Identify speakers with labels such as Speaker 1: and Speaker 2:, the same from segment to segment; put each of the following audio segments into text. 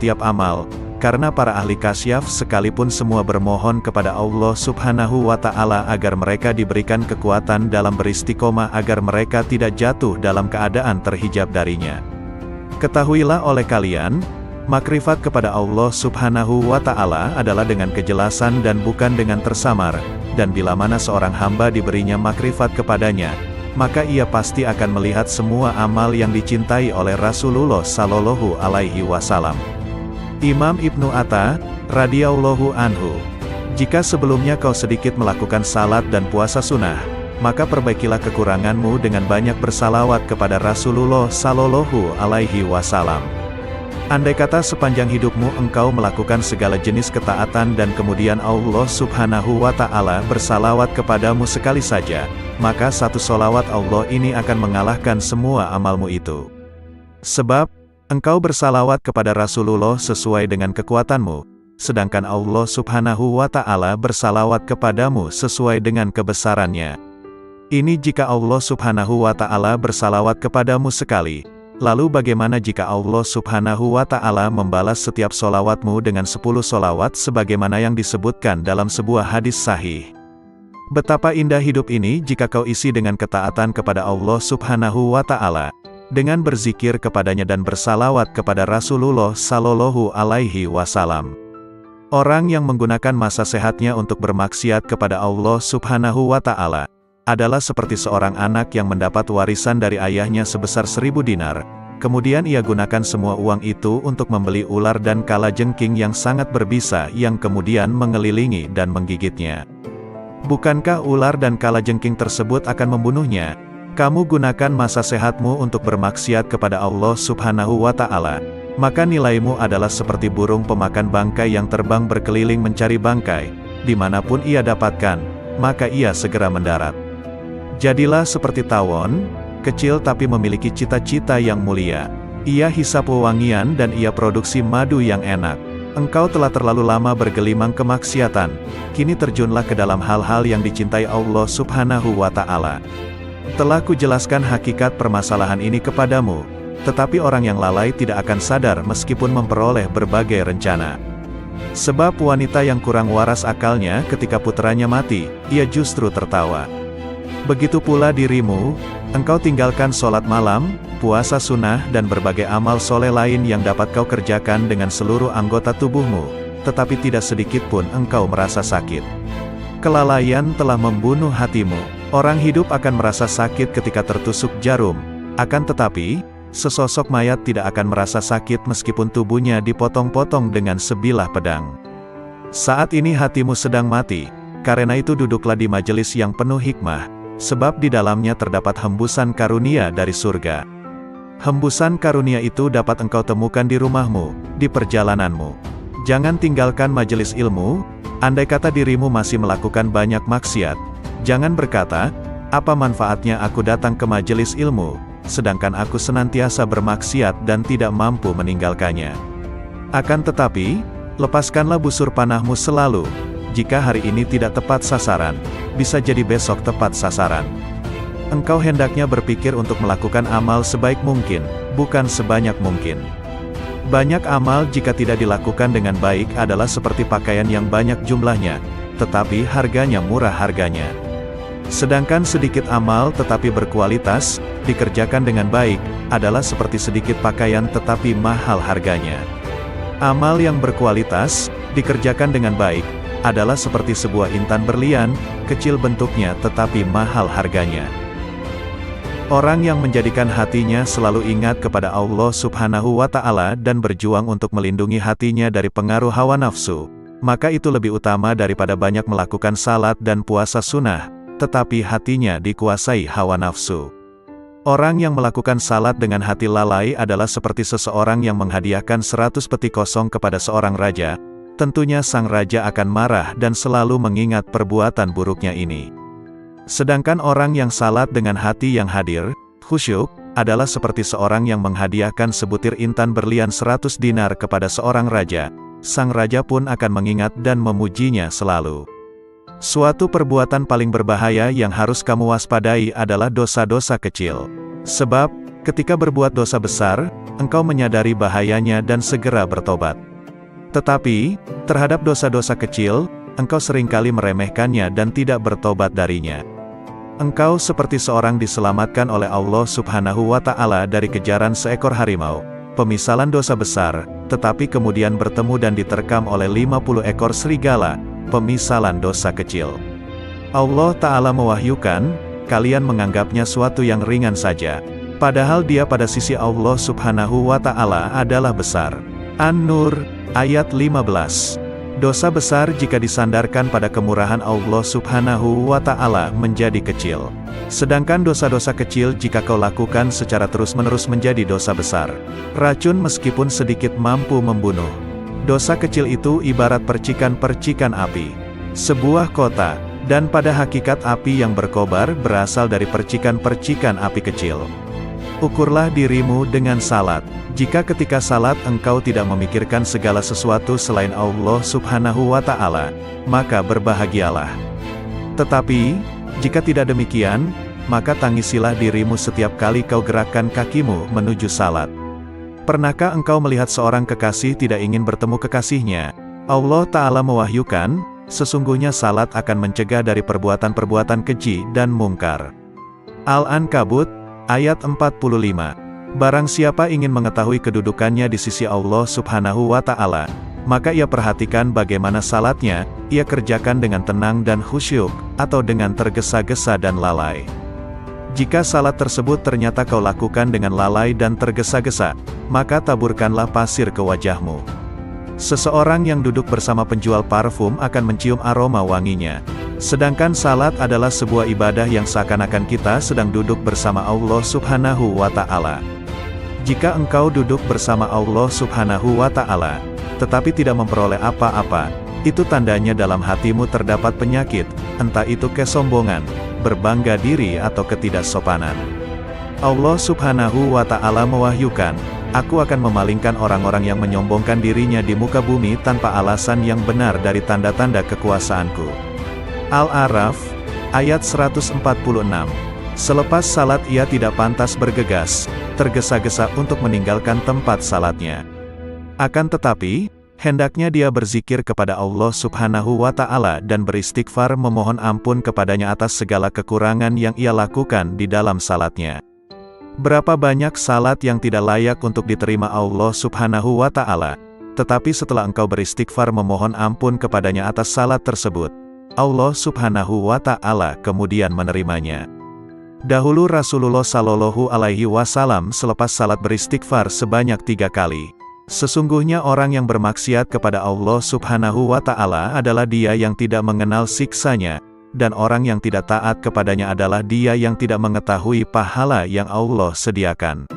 Speaker 1: setiap amal, karena para ahli kasyaf sekalipun semua bermohon kepada Allah Subhanahu wa Ta'ala agar mereka diberikan kekuatan dalam beristiqomah agar mereka tidak jatuh dalam keadaan terhijab darinya. Ketahuilah oleh kalian, makrifat kepada Allah Subhanahu wa Ta'ala adalah dengan kejelasan dan bukan dengan tersamar, dan bila mana seorang hamba diberinya makrifat kepadanya, maka ia pasti akan melihat semua amal yang dicintai oleh Rasulullah Sallallahu Alaihi Wasallam. Imam Ibnu Atta, radhiyallahu anhu, jika sebelumnya kau sedikit melakukan salat dan puasa sunnah, maka perbaikilah kekuranganmu dengan banyak bersalawat kepada Rasulullah Sallallahu Alaihi Wasallam. Andai kata sepanjang hidupmu engkau melakukan segala jenis ketaatan dan kemudian Allah Subhanahu wa Ta'ala bersalawat kepadamu sekali saja, maka satu solawat Allah ini akan mengalahkan semua amalmu itu. Sebab, engkau bersalawat kepada Rasulullah sesuai dengan kekuatanmu, sedangkan Allah Subhanahu wa Ta'ala bersalawat kepadamu sesuai dengan kebesarannya. Ini jika Allah Subhanahu wa Ta'ala bersalawat kepadamu sekali. Lalu bagaimana jika Allah Subhanahu wa Ta'ala membalas setiap solawatmu dengan 10 solawat sebagaimana yang disebutkan dalam sebuah hadis sahih? Betapa indah hidup ini jika kau isi dengan ketaatan kepada Allah Subhanahu wa Ta'ala, dengan berzikir kepadanya dan bersalawat kepada Rasulullah Sallallahu Alaihi Wasallam. Orang yang menggunakan masa sehatnya untuk bermaksiat kepada Allah Subhanahu wa Ta'ala adalah seperti seorang anak yang mendapat warisan dari ayahnya sebesar 1000 dinar, kemudian ia gunakan semua uang itu untuk membeli ular dan kalajengking yang sangat berbisa yang kemudian mengelilingi dan menggigitnya. Bukankah ular dan kalajengking tersebut akan membunuhnya? Kamu gunakan masa sehatmu untuk bermaksiat kepada Allah Subhanahu wa Ta'ala, maka nilaimu adalah seperti burung pemakan bangkai yang terbang berkeliling mencari bangkai, dimanapun ia dapatkan, maka ia segera mendarat. Jadilah seperti tawon, kecil tapi memiliki cita-cita yang mulia. Ia hisap wewangian dan ia produksi madu yang enak. Engkau telah terlalu lama bergelimang kemaksiatan, kini terjunlah ke dalam hal-hal yang dicintai Allah Subhanahu wa Ta'ala. Telah kujelaskan hakikat permasalahan ini kepadamu, tetapi orang yang lalai tidak akan sadar meskipun memperoleh berbagai rencana. Sebab wanita yang kurang waras akalnya ketika putranya mati, ia justru tertawa. Begitu pula dirimu, engkau tinggalkan sholat malam, puasa sunnah dan berbagai amal soleh lain yang dapat kau kerjakan dengan seluruh anggota tubuhmu, tetapi tidak sedikit pun engkau merasa sakit. Kelalaian telah membunuh hatimu. Orang hidup akan merasa sakit ketika tertusuk jarum, akan tetapi, sesosok mayat tidak akan merasa sakit meskipun tubuhnya dipotong-potong dengan sebilah pedang. Saat ini hatimu sedang mati, karena itu duduklah di majelis yang penuh hikmah, sebab di dalamnya terdapat hembusan karunia dari surga. Hembusan karunia itu dapat engkau temukan di rumahmu, di perjalananmu. Jangan tinggalkan majelis ilmu, andai kata dirimu masih melakukan banyak maksiat. Jangan berkata, apa manfaatnya aku datang ke majelis ilmu, sedangkan aku senantiasa bermaksiat dan tidak mampu meninggalkannya. Akan tetapi, lepaskanlah busur panahmu selalu. Jika hari ini tidak tepat sasaran, bisa jadi besok tepat sasaran. Engkau hendaknya berpikir untuk melakukan amal sebaik mungkin, bukan sebanyak mungkin. Banyak amal jika tidak dilakukan dengan baik adalah seperti pakaian yang banyak jumlahnya, tetapi harganya murah harganya. Sedangkan sedikit amal tetapi berkualitas, dikerjakan dengan baik, adalah seperti sedikit pakaian tetapi mahal harganya. Amal yang berkualitas, dikerjakan dengan baik, adalah seperti sebuah intan berlian, kecil bentuknya tetapi mahal harganya. Orang yang menjadikan hatinya selalu ingat kepada Allah Subhanahu wa Ta'ala dan berjuang untuk melindungi hatinya dari pengaruh hawa nafsu, maka itu lebih utama daripada banyak melakukan salat dan puasa sunnah, tetapi hatinya dikuasai hawa nafsu. Orang yang melakukan salat dengan hati lalai adalah seperti seseorang yang menghadiahkan 100 peti kosong kepada seorang raja. Tentunya sang raja akan marah dan selalu mengingat perbuatan buruknya ini. Sedangkan orang yang salat dengan hati yang hadir, khusyuk, adalah seperti seorang yang menghadiahkan sebutir intan berlian 100 dinar kepada seorang raja. Sang raja pun akan mengingat dan memujinya selalu. Suatu perbuatan paling berbahaya yang harus kamu waspadai adalah dosa-dosa kecil. Sebab, Ketika berbuat dosa besar, engkau menyadari bahayanya dan segera bertobat. Tetapi, terhadap dosa-dosa kecil, engkau seringkali meremehkannya dan tidak bertobat darinya. Engkau seperti seorang diselamatkan oleh Allah Subhanahu wa Ta'ala dari kejaran seekor harimau, pemisalan dosa besar, tetapi kemudian bertemu dan diterkam oleh 50 ekor serigala, pemisalan dosa kecil. Allah Ta'ala mewahyukan, kalian menganggapnya suatu yang ringan saja, padahal dia pada sisi Allah Subhanahu wa Ta'ala adalah besar. An-Nur, ayat 15. Dosa besar jika disandarkan pada kemurahan Allah Subhanahu wa Ta'ala menjadi kecil. Sedangkan dosa-dosa kecil jika kau lakukan secara terus-menerus menjadi dosa besar. Racun meskipun sedikit mampu membunuh. Dosa kecil itu ibarat percikan-percikan api. Sebuah kota, dan pada hakikat api yang berkobar berasal dari percikan-percikan api kecil. Ukurlah dirimu dengan salat. Jika ketika salat engkau tidak memikirkan segala sesuatu selain Allah Subhanahu wa Ta'ala, maka berbahagialah. Tetapi, jika tidak demikian, maka tangisilah dirimu setiap kali kau gerakkan kakimu menuju salat. Pernahkah engkau melihat seorang kekasih tidak ingin bertemu kekasihnya? Allah Ta'ala mewahyukan, sesungguhnya salat akan mencegah dari perbuatan-perbuatan keji dan mungkar. Al-Ankabut, ayat 45. Barang siapa ingin mengetahui kedudukannya di sisi Allah Subhanahu wa Ta'ala, maka ia perhatikan bagaimana salatnya, ia kerjakan dengan tenang dan khusyuk, atau dengan tergesa-gesa dan lalai. Jika salat tersebut ternyata kau lakukan dengan lalai dan tergesa-gesa, maka taburkanlah pasir ke wajahmu. Seseorang yang duduk bersama penjual parfum akan mencium aroma wanginya. Sedangkan salat adalah sebuah ibadah yang seakan-akan kita sedang duduk bersama Allah Subhanahu wa Ta'ala. Jika engkau duduk bersama Allah Subhanahu wa Ta'ala, tetapi tidak memperoleh apa-apa, itu tandanya dalam hatimu terdapat penyakit, entah itu kesombongan, berbangga diri atau ketidaksopanan. Allah Subhanahu wa Ta'ala mewahyukan, aku akan memalingkan orang-orang yang menyombongkan dirinya di muka bumi tanpa alasan yang benar dari tanda-tanda kekuasaanku. Al-A'raf, ayat 146. Selepas salat ia tidak pantas bergegas, tergesa-gesa untuk meninggalkan tempat salatnya. Akan tetapi, hendaknya dia berzikir kepada Allah Subhanahu wa Ta'ala dan beristighfar memohon ampun kepadanya atas segala kekurangan yang ia lakukan di dalam salatnya. Berapa banyak salat yang tidak layak untuk diterima Allah Subhanahu wa Ta'ala, tetapi setelah engkau beristighfar memohon ampun kepadanya atas salat tersebut, Allah Subhanahu wa Ta'ala kemudian menerimanya. Dahulu Rasulullah Shallallahu Alaihi Wasallam selepas salat beristighfar sebanyak 3 kali. Sesungguhnya orang yang bermaksiat kepada Allah Subhanahu wa Ta'ala adalah dia yang tidak mengenal siksanya, dan orang yang tidak taat kepadanya adalah dia yang tidak mengetahui pahala yang Allah sediakan.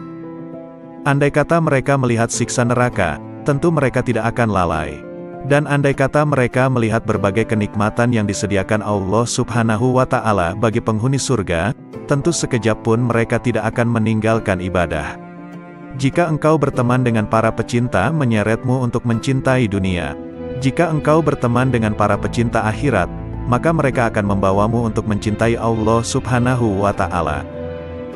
Speaker 1: Andai kata mereka melihat siksa neraka, tentu mereka tidak akan lalai. Dan andai kata mereka melihat berbagai kenikmatan yang disediakan Allah Subhanahu wa Ta'ala bagi penghuni surga, tentu sekejap pun mereka tidak akan meninggalkan ibadah. Jika engkau berteman dengan para pecinta menyeretmu untuk mencintai dunia. Jika engkau berteman dengan para pecinta akhirat, maka mereka akan membawamu untuk mencintai Allah Subhanahu wa Ta'ala.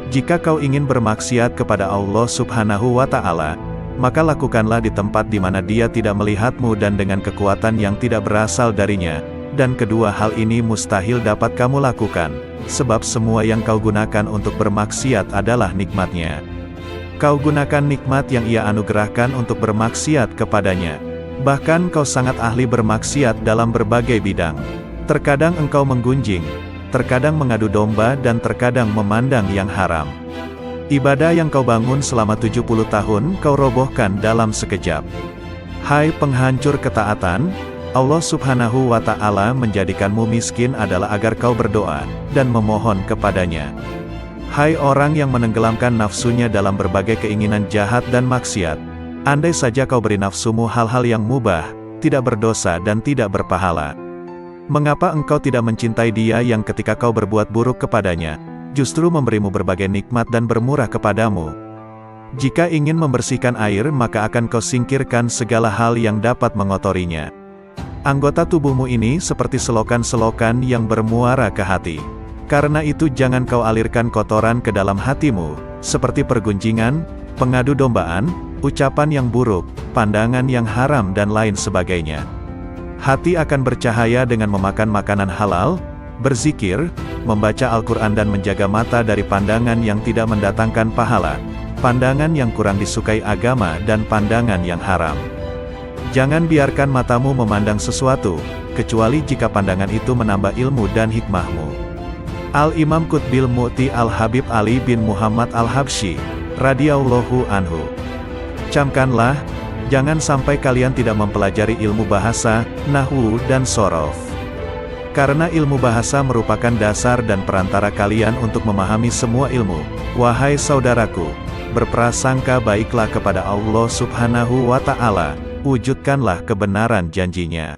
Speaker 1: Jika kau ingin bermaksiat kepada Allah Subhanahu wa Ta'ala, maka lakukanlah di tempat di mana dia tidak melihatmu dan dengan kekuatan yang tidak berasal darinya, dan kedua hal ini mustahil dapat kamu lakukan, sebab semua yang kau gunakan untuk bermaksiat adalah nikmatnya. Kau gunakan nikmat yang ia anugerahkan untuk bermaksiat kepadanya. Bahkan kau sangat ahli bermaksiat dalam berbagai bidang. Terkadang engkau menggunjing, terkadang mengadu domba dan terkadang memandang yang haram. Ibadah yang kau bangun selama 70 tahun, kau robohkan dalam sekejap. Hai penghancur ketaatan, Allah Subhanahu wa Ta'ala menjadikanmu miskin adalah agar kau berdoa, dan memohon kepadanya. Hai orang yang menenggelamkan nafsunya dalam berbagai keinginan jahat dan maksiat, andai saja kau beri nafsumu hal-hal yang mubah, tidak berdosa dan tidak berpahala. Mengapa engkau tidak mencintai dia yang ketika kau berbuat buruk kepadanya, justru memberimu berbagai nikmat dan bermurah kepadamu? Jika ingin membersihkan air maka akan kau singkirkan segala hal yang dapat mengotorinya. Anggota tubuhmu ini seperti selokan-selokan yang bermuara ke hati. Karena itu jangan kau alirkan kotoran ke dalam hatimu, seperti pergunjingan, pengadu dombaan, ucapan yang buruk, pandangan yang haram dan lain sebagainya. Hati akan bercahaya dengan memakan makanan halal, berzikir, membaca Al-Quran dan menjaga mata dari pandangan yang tidak mendatangkan pahala, pandangan yang kurang disukai agama dan pandangan yang haram. Jangan biarkan matamu memandang sesuatu, kecuali jika pandangan itu menambah ilmu dan hikmahmu. Al-Imam Qutbil Mu'ti Al-Habib Ali bin Muhammad Al-Habsyi, radhiyallahu anhu. Camkanlah, jangan sampai kalian tidak mempelajari ilmu bahasa, nahwu dan shorof. Karena ilmu bahasa merupakan dasar dan perantara kalian untuk memahami semua ilmu. Wahai saudaraku, berprasangka baiklah kepada Allah Subhanahu wa Ta'ala, wujudkanlah kebenaran janjinya.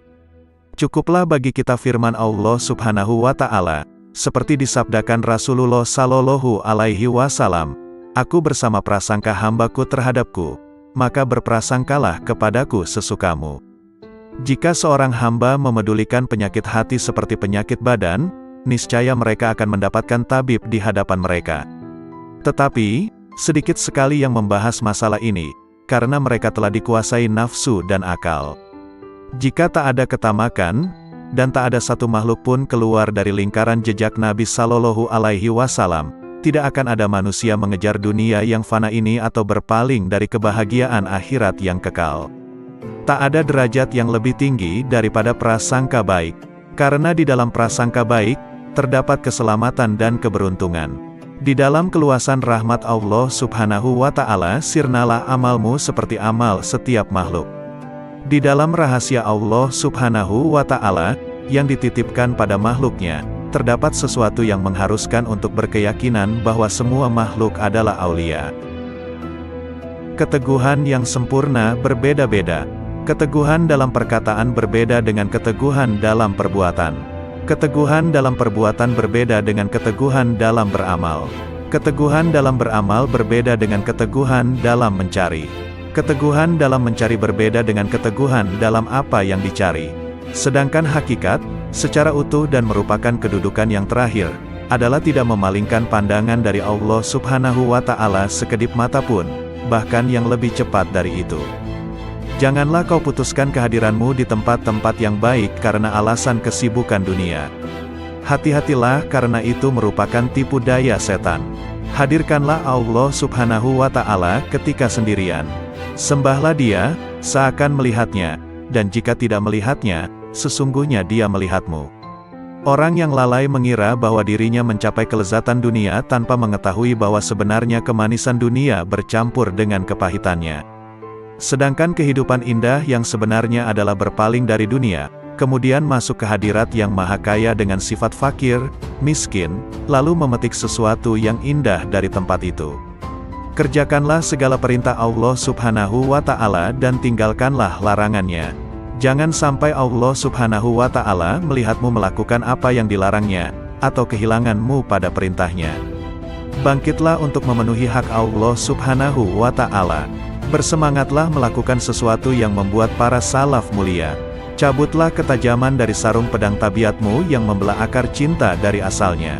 Speaker 1: Cukuplah bagi kita firman Allah Subhanahu wa Ta'ala, seperti disabdakan Rasulullah Sallallahu Alaihi Wasallam, "Aku bersama prasangka hambaku terhadapku, maka berprasangkalah kepadaku sesukamu." Jika seorang hamba memedulikan penyakit hati seperti penyakit badan, niscaya mereka akan mendapatkan tabib di hadapan mereka. Tetapi, sedikit sekali yang membahas masalah ini, karena mereka telah dikuasai nafsu dan akal. Jika tak ada ketamakan, dan tak ada satu makhluk pun keluar dari lingkaran jejak Nabi Sallallahu Alaihi Wasallam, tidak akan ada manusia mengejar dunia yang fana ini atau berpaling dari kebahagiaan akhirat yang kekal. Tak ada derajat yang lebih tinggi daripada prasangka baik, karena di dalam prasangka baik, terdapat keselamatan dan keberuntungan. Di dalam keluasan rahmat Allah Subhanahu wa Ta'ala, sirnalah amalmu seperti amal setiap makhluk. Di dalam rahasia Allah Subhanahu wa Ta'ala, yang dititipkan pada makhluknya, terdapat sesuatu yang mengharuskan untuk berkeyakinan bahwa semua makhluk adalah aulia. Keteguhan yang sempurna berbeda-beda. Keteguhan dalam perkataan berbeda dengan keteguhan dalam perbuatan. Keteguhan dalam perbuatan berbeda dengan keteguhan dalam beramal. Keteguhan dalam beramal berbeda dengan keteguhan dalam mencari. Keteguhan dalam mencari berbeda dengan keteguhan dalam apa yang dicari. Sedangkan hakikat, secara utuh dan merupakan kedudukan yang terakhir, adalah tidak memalingkan pandangan dari Allah Subhanahu wa Ta'ala sekedip mata pun, bahkan yang lebih cepat dari itu. Janganlah kau putuskan kehadiranmu di tempat-tempat yang baik karena alasan kesibukan dunia. Hati-hatilah karena itu merupakan tipu daya setan. Hadirkanlah Allah Subhanahu wa Ta'ala ketika sendirian. Sembahlah Dia, seakan melihatnya, dan jika tidak melihatnya, sesungguhnya Dia melihatmu. Orang yang lalai mengira bahwa dirinya mencapai kelezatan dunia tanpa mengetahui bahwa sebenarnya kemanisan dunia bercampur dengan kepahitannya. Sedangkan kehidupan indah yang sebenarnya adalah berpaling dari dunia, kemudian masuk ke hadirat yang maha kaya dengan sifat fakir, miskin, lalu memetik sesuatu yang indah dari tempat itu. Kerjakanlah segala perintah Allah Subhanahu wa Ta'ala dan tinggalkanlah larangannya. Jangan sampai Allah Subhanahu wa Ta'ala melihatmu melakukan apa yang dilarangnya, atau kehilanganmu pada perintahnya. Bangkitlah untuk memenuhi hak Allah Subhanahu wa Ta'ala. Bersemangatlah melakukan sesuatu yang membuat para salaf mulia. Cabutlah ketajaman dari sarung pedang tabiatmu yang membelah akar cinta dari asalnya.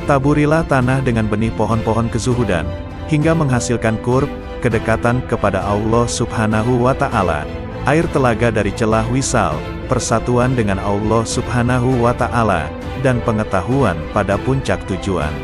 Speaker 1: Taburilah tanah dengan benih pohon-pohon kezuhudan, hingga menghasilkan qurb, kedekatan kepada Allah Subhanahu wa Ta'ala, air telaga dari celah wisal, persatuan dengan Allah Subhanahu wa Ta'ala, dan pengetahuan pada puncak tujuan.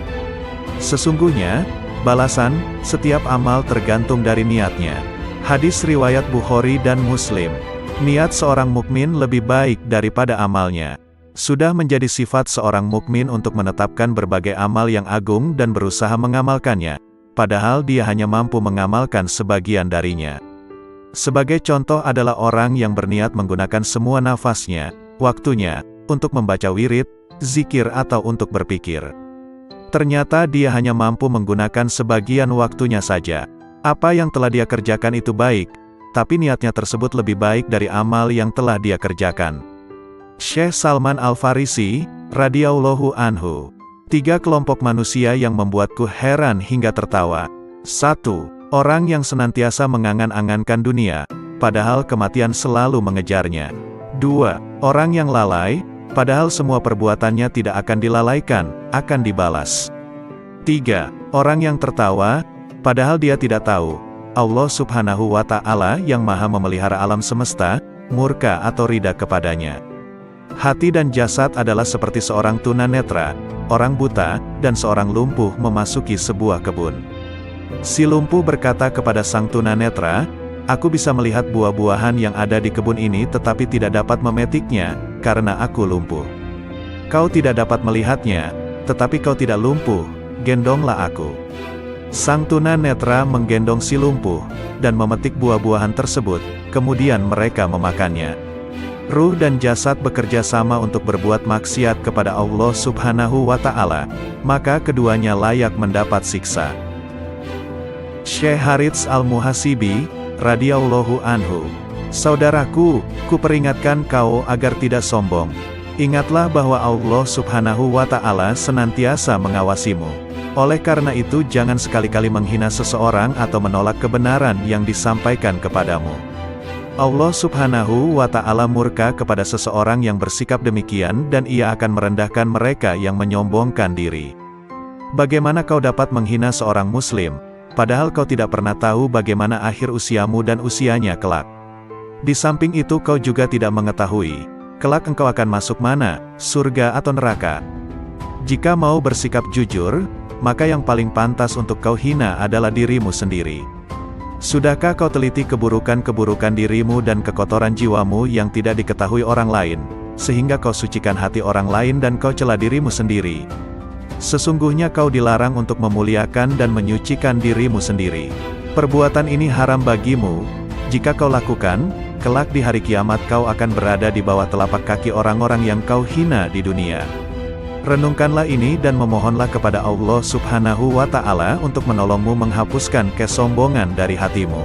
Speaker 1: Sesungguhnya, balasan setiap amal tergantung dari niatnya. Hadis riwayat Bukhari dan Muslim. Niat seorang mukmin lebih baik daripada amalnya. Sudah menjadi sifat seorang mukmin untuk menetapkan berbagai amal yang agung dan berusaha mengamalkannya, padahal dia hanya mampu mengamalkan sebagian darinya. Sebagai contoh adalah orang yang berniat menggunakan semua nafasnya, waktunya, untuk membaca wirid, zikir atau untuk berpikir. Ternyata dia hanya mampu menggunakan sebagian waktunya saja. Apa yang telah dia kerjakan itu baik, tapi niatnya tersebut lebih baik dari amal yang telah dia kerjakan. Syekh Salman Al-Farisi, radhiyallahu anhu. 3 kelompok manusia yang membuatku heran hingga tertawa. 1. Orang yang senantiasa mengangan-angankan dunia, padahal kematian selalu mengejarnya. 2. Orang yang lalai, padahal semua perbuatannya tidak akan dilalaikan, akan dibalas. 3. Orang yang tertawa, padahal dia tidak tahu, Allah Subhanahu wa Ta'ala yang Maha memelihara alam semesta, murka atau ridha kepadanya. Hati dan jasad adalah seperti seorang tunanetra, orang buta, dan seorang lumpuh memasuki sebuah kebun. Si lumpuh berkata kepada sang tunanetra, "Aku bisa melihat buah-buahan yang ada di kebun ini tetapi tidak dapat memetiknya, karena aku lumpuh. Kau tidak dapat melihatnya, tetapi kau tidak lumpuh, gendonglah aku." Sang tunanetra menggendong si lumpuh, dan memetik buah-buahan tersebut, kemudian mereka memakannya. Ruh dan jasad bekerja sama untuk berbuat maksiat kepada Allah Subhanahu wa Ta'ala, maka keduanya layak mendapat siksa. Syekh Harits Al-Muhasibi, radhiyallahu anhu. Saudaraku, kuperingatkan kau agar tidak sombong. Ingatlah bahwa Allah Subhanahu wa Ta'ala senantiasa mengawasimu. Oleh karena itu jangan sekali-kali menghina seseorang atau menolak kebenaran yang disampaikan kepadamu. Allah Subhanahu wa Ta'ala murka kepada seseorang yang bersikap demikian dan Ia akan merendahkan mereka yang menyombongkan diri. Bagaimana kau dapat menghina seorang muslim, padahal kau tidak pernah tahu bagaimana akhir usiamu dan usianya kelak? Di samping itu kau juga tidak mengetahui, kelak engkau akan masuk mana, surga atau neraka. Jika mau bersikap jujur, maka yang paling pantas untuk kau hina adalah dirimu sendiri. Sudahkah kau teliti keburukan-keburukan dirimu dan kekotoran jiwamu yang tidak diketahui orang lain, sehingga kau sucikan hati orang lain dan kau cela dirimu sendiri? Sesungguhnya kau dilarang untuk memuliakan dan menyucikan dirimu sendiri. Perbuatan ini haram bagimu. Jika kau lakukan, kelak di hari kiamat kau akan berada di bawah telapak kaki orang-orang yang kau hina di dunia. Renungkanlah ini dan memohonlah kepada Allah Subhanahu wa Ta'ala untuk menolongmu menghapuskan kesombongan dari hatimu.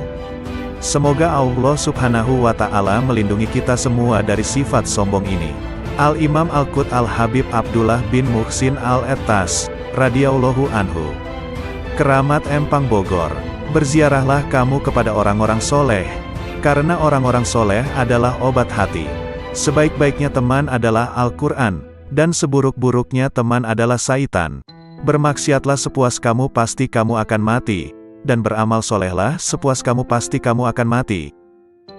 Speaker 1: Semoga Allah Subhanahu wa Ta'ala melindungi kita semua dari sifat sombong ini. Al-Imam Al-Qut Al-Habib Abdullah bin Muhsin Al-Ettas, radhiyallahu anhu. Keramat Empang Bogor. Berziarahlah kamu kepada orang-orang soleh, karena orang-orang soleh adalah obat hati. Sebaik-baiknya teman adalah Al-Quran, dan seburuk-buruknya teman adalah syaitan. Bermaksiatlah sepuas kamu pasti kamu akan mati, dan beramal solehlah sepuas kamu pasti kamu akan mati.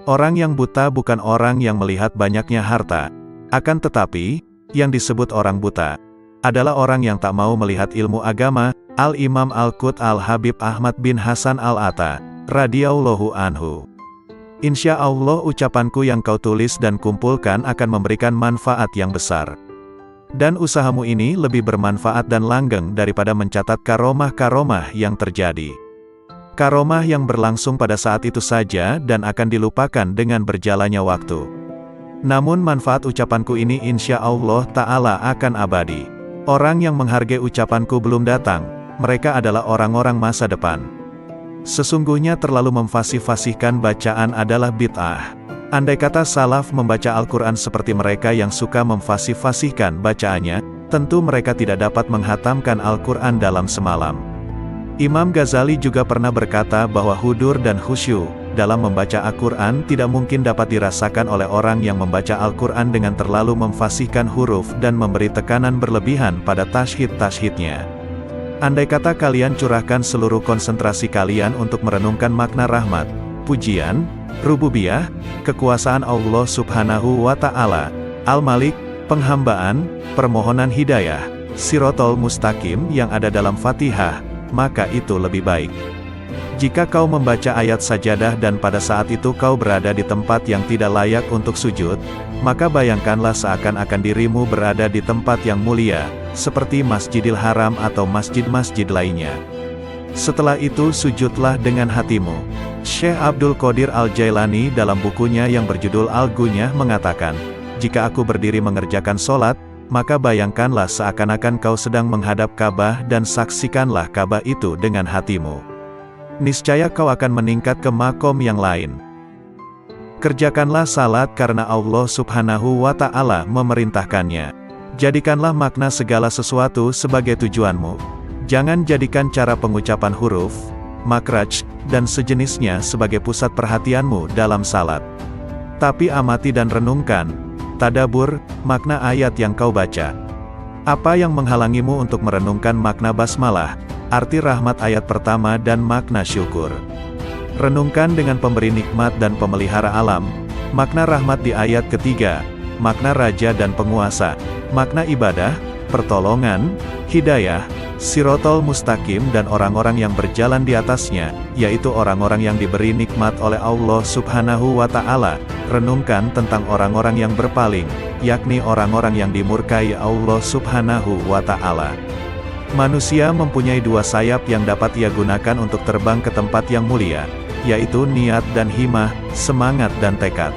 Speaker 1: Orang yang buta bukan orang yang melihat banyaknya harta, akan tetapi, yang disebut orang buta, adalah orang yang tak mau melihat ilmu agama. Al-Imam Al-Qut Al-Habib Ahmad bin Hasan Al-Atta, radhiyallahu anhu. Insya Allah ucapanku yang kau tulis dan kumpulkan akan memberikan manfaat yang besar. Dan usahamu ini lebih bermanfaat dan langgeng daripada mencatat karomah-karomah yang terjadi. Karomah yang berlangsung pada saat itu saja dan akan dilupakan dengan berjalannya waktu. Namun manfaat ucapanku ini insya Allah Ta'ala akan abadi. Orang yang menghargai ucapanku belum datang, mereka adalah orang-orang masa depan. Sesungguhnya terlalu memfasih-fasihkan bacaan adalah bid'ah. Andai kata salaf membaca Al-Quran seperti mereka yang suka memfasih-fasihkan bacaannya, tentu mereka tidak dapat menghatamkan Al-Quran dalam semalam. Imam Ghazali juga pernah berkata bahwa hudur dan khusyuk dalam membaca Al-Quran tidak mungkin dapat dirasakan oleh orang yang membaca Al-Quran dengan terlalu memfasihkan huruf dan memberi tekanan berlebihan pada tashdid-tashdidnya. Andai kata kalian curahkan seluruh konsentrasi kalian untuk merenungkan makna rahmat, pujian, rububiyah, kekuasaan Allah Subhanahu wa Ta'ala, Al-Malik, penghambaan, permohonan hidayah, Sirotol Mustaqim yang ada dalam Fatihah, maka itu lebih baik. Jika kau membaca ayat sajadah dan pada saat itu kau berada di tempat yang tidak layak untuk sujud, maka bayangkanlah seakan-akan dirimu berada di tempat yang mulia, seperti Masjidil Haram atau masjid-masjid lainnya. Setelah itu sujudlah dengan hatimu. Syekh Abdul Qadir Al-Jailani dalam bukunya yang berjudul Al-Gunyah mengatakan, jika aku berdiri mengerjakan sholat, maka bayangkanlah seakan-akan kau sedang menghadap Ka'bah dan saksikanlah Ka'bah itu dengan hatimu. Niscaya kau akan meningkat ke makom yang lain. Kerjakanlah salat karena Allah Subhanahu wa Ta'ala memerintahkannya. Jadikanlah makna segala sesuatu sebagai tujuanmu. Jangan jadikan cara pengucapan huruf, makraj, dan sejenisnya sebagai pusat perhatianmu dalam salat. Tapi amati dan renungkan, tadabur, makna ayat yang kau baca. Apa yang menghalangimu untuk merenungkan makna basmalah, Arti rahmat ayat pertama dan makna syukur. Renungkan dengan pemberi nikmat dan pemelihara alam. Makna rahmat di ayat ketiga. Makna raja dan penguasa. Makna ibadah, pertolongan, hidayah, Sirotol mustaqim dan orang-orang yang berjalan di atasnya, yaitu orang-orang yang diberi nikmat oleh Allah Subhanahu wa Ta'ala. Renungkan tentang orang-orang yang berpaling, yakni orang-orang yang dimurkai Allah Subhanahu wa Ta'ala. Manusia mempunyai dua sayap yang dapat ia gunakan untuk terbang ke tempat yang mulia, yaitu niat dan himmah, semangat dan tekad.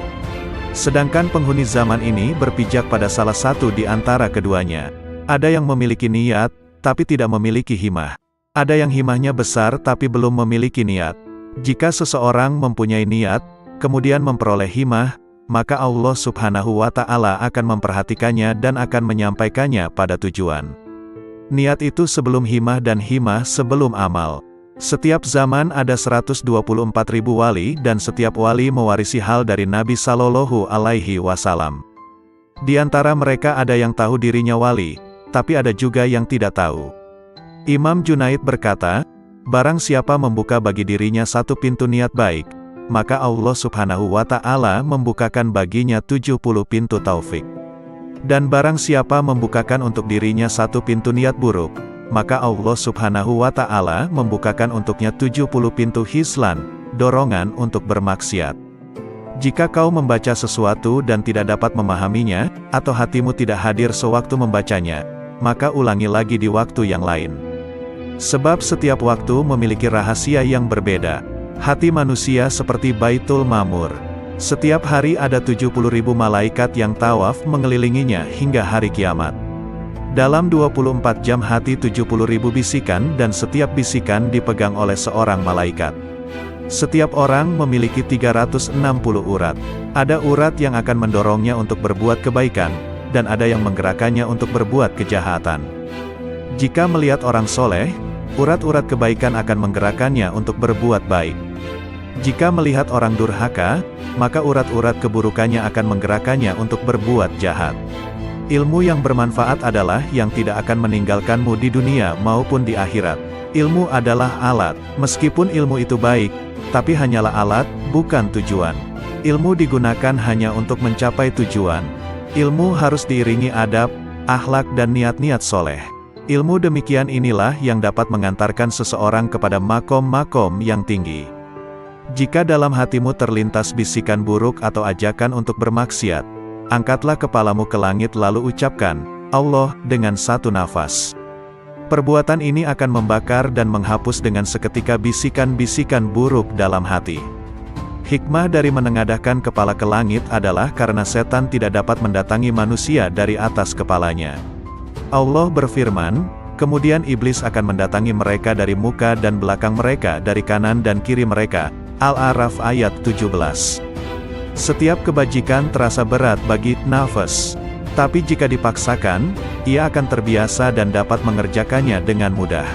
Speaker 1: Sedangkan penghuni zaman ini berpijak pada salah satu di antara keduanya. Ada yang memiliki niat, tapi tidak memiliki himmah. Ada yang himmahnya besar tapi belum memiliki niat. Jika seseorang mempunyai niat, kemudian memperoleh himmah, maka Allah Subhanahu wa Ta'ala akan memperhatikannya dan akan menyampaikannya pada tujuan. Niat itu sebelum himmah dan himmah sebelum amal. Setiap zaman ada 124.000 wali dan setiap wali mewarisi hal dari Nabi Sallallahu Alaihi Wasallam. Di antara mereka ada yang tahu dirinya wali, tapi ada juga yang tidak tahu. Imam Junaid berkata, barang siapa membuka bagi dirinya satu pintu niat baik, maka Allah Subhanahu wa Ta'ala membukakan baginya 70 pintu taufik. Dan barang siapa membukakan untuk dirinya satu pintu niat buruk, maka Allah Subhanahu wa Ta'ala membukakan untuknya 70 pintu hislan, dorongan untuk bermaksiat. Jika kau membaca sesuatu dan tidak dapat memahaminya, atau hatimu tidak hadir sewaktu membacanya, maka ulangi lagi di waktu yang lain. Sebab setiap waktu memiliki rahasia yang berbeda. Hati manusia seperti Baitul Ma'mur. Setiap hari ada 70.000 malaikat yang tawaf mengelilinginya hingga hari kiamat. Dalam 24 jam hati 70.000 bisikan dan setiap bisikan dipegang oleh seorang malaikat. Setiap orang memiliki 360 urat. Ada urat yang akan mendorongnya untuk berbuat kebaikan, dan ada yang menggerakkannya untuk berbuat kejahatan. Jika melihat orang soleh, urat-urat kebaikan akan menggerakkannya untuk berbuat baik. Jika melihat orang durhaka, maka urat-urat keburukannya akan menggerakkannya untuk berbuat jahat. Ilmu yang bermanfaat adalah yang tidak akan meninggalkanmu di dunia maupun di akhirat. Ilmu adalah alat, meskipun ilmu itu baik, tapi hanyalah alat, bukan tujuan. Ilmu digunakan hanya untuk mencapai tujuan. Ilmu harus diiringi adab, akhlak dan niat-niat soleh. Ilmu demikian inilah yang dapat mengantarkan seseorang kepada makom-makom yang tinggi. Jika dalam hatimu terlintas bisikan buruk atau ajakan untuk bermaksiat, angkatlah kepalamu ke langit lalu ucapkan, Allah, dengan satu nafas. Perbuatan ini akan membakar dan menghapus dengan seketika bisikan-bisikan buruk dalam hati. Hikmah dari menengadahkan kepala ke langit adalah karena setan tidak dapat mendatangi manusia dari atas kepalanya. Allah berfirman, kemudian iblis akan mendatangi mereka dari muka dan belakang mereka, dari kanan dan kiri mereka. Al-A'raf ayat 17. Setiap kebajikan terasa berat bagi nafas. Tapi jika dipaksakan, ia akan terbiasa dan dapat mengerjakannya dengan mudah.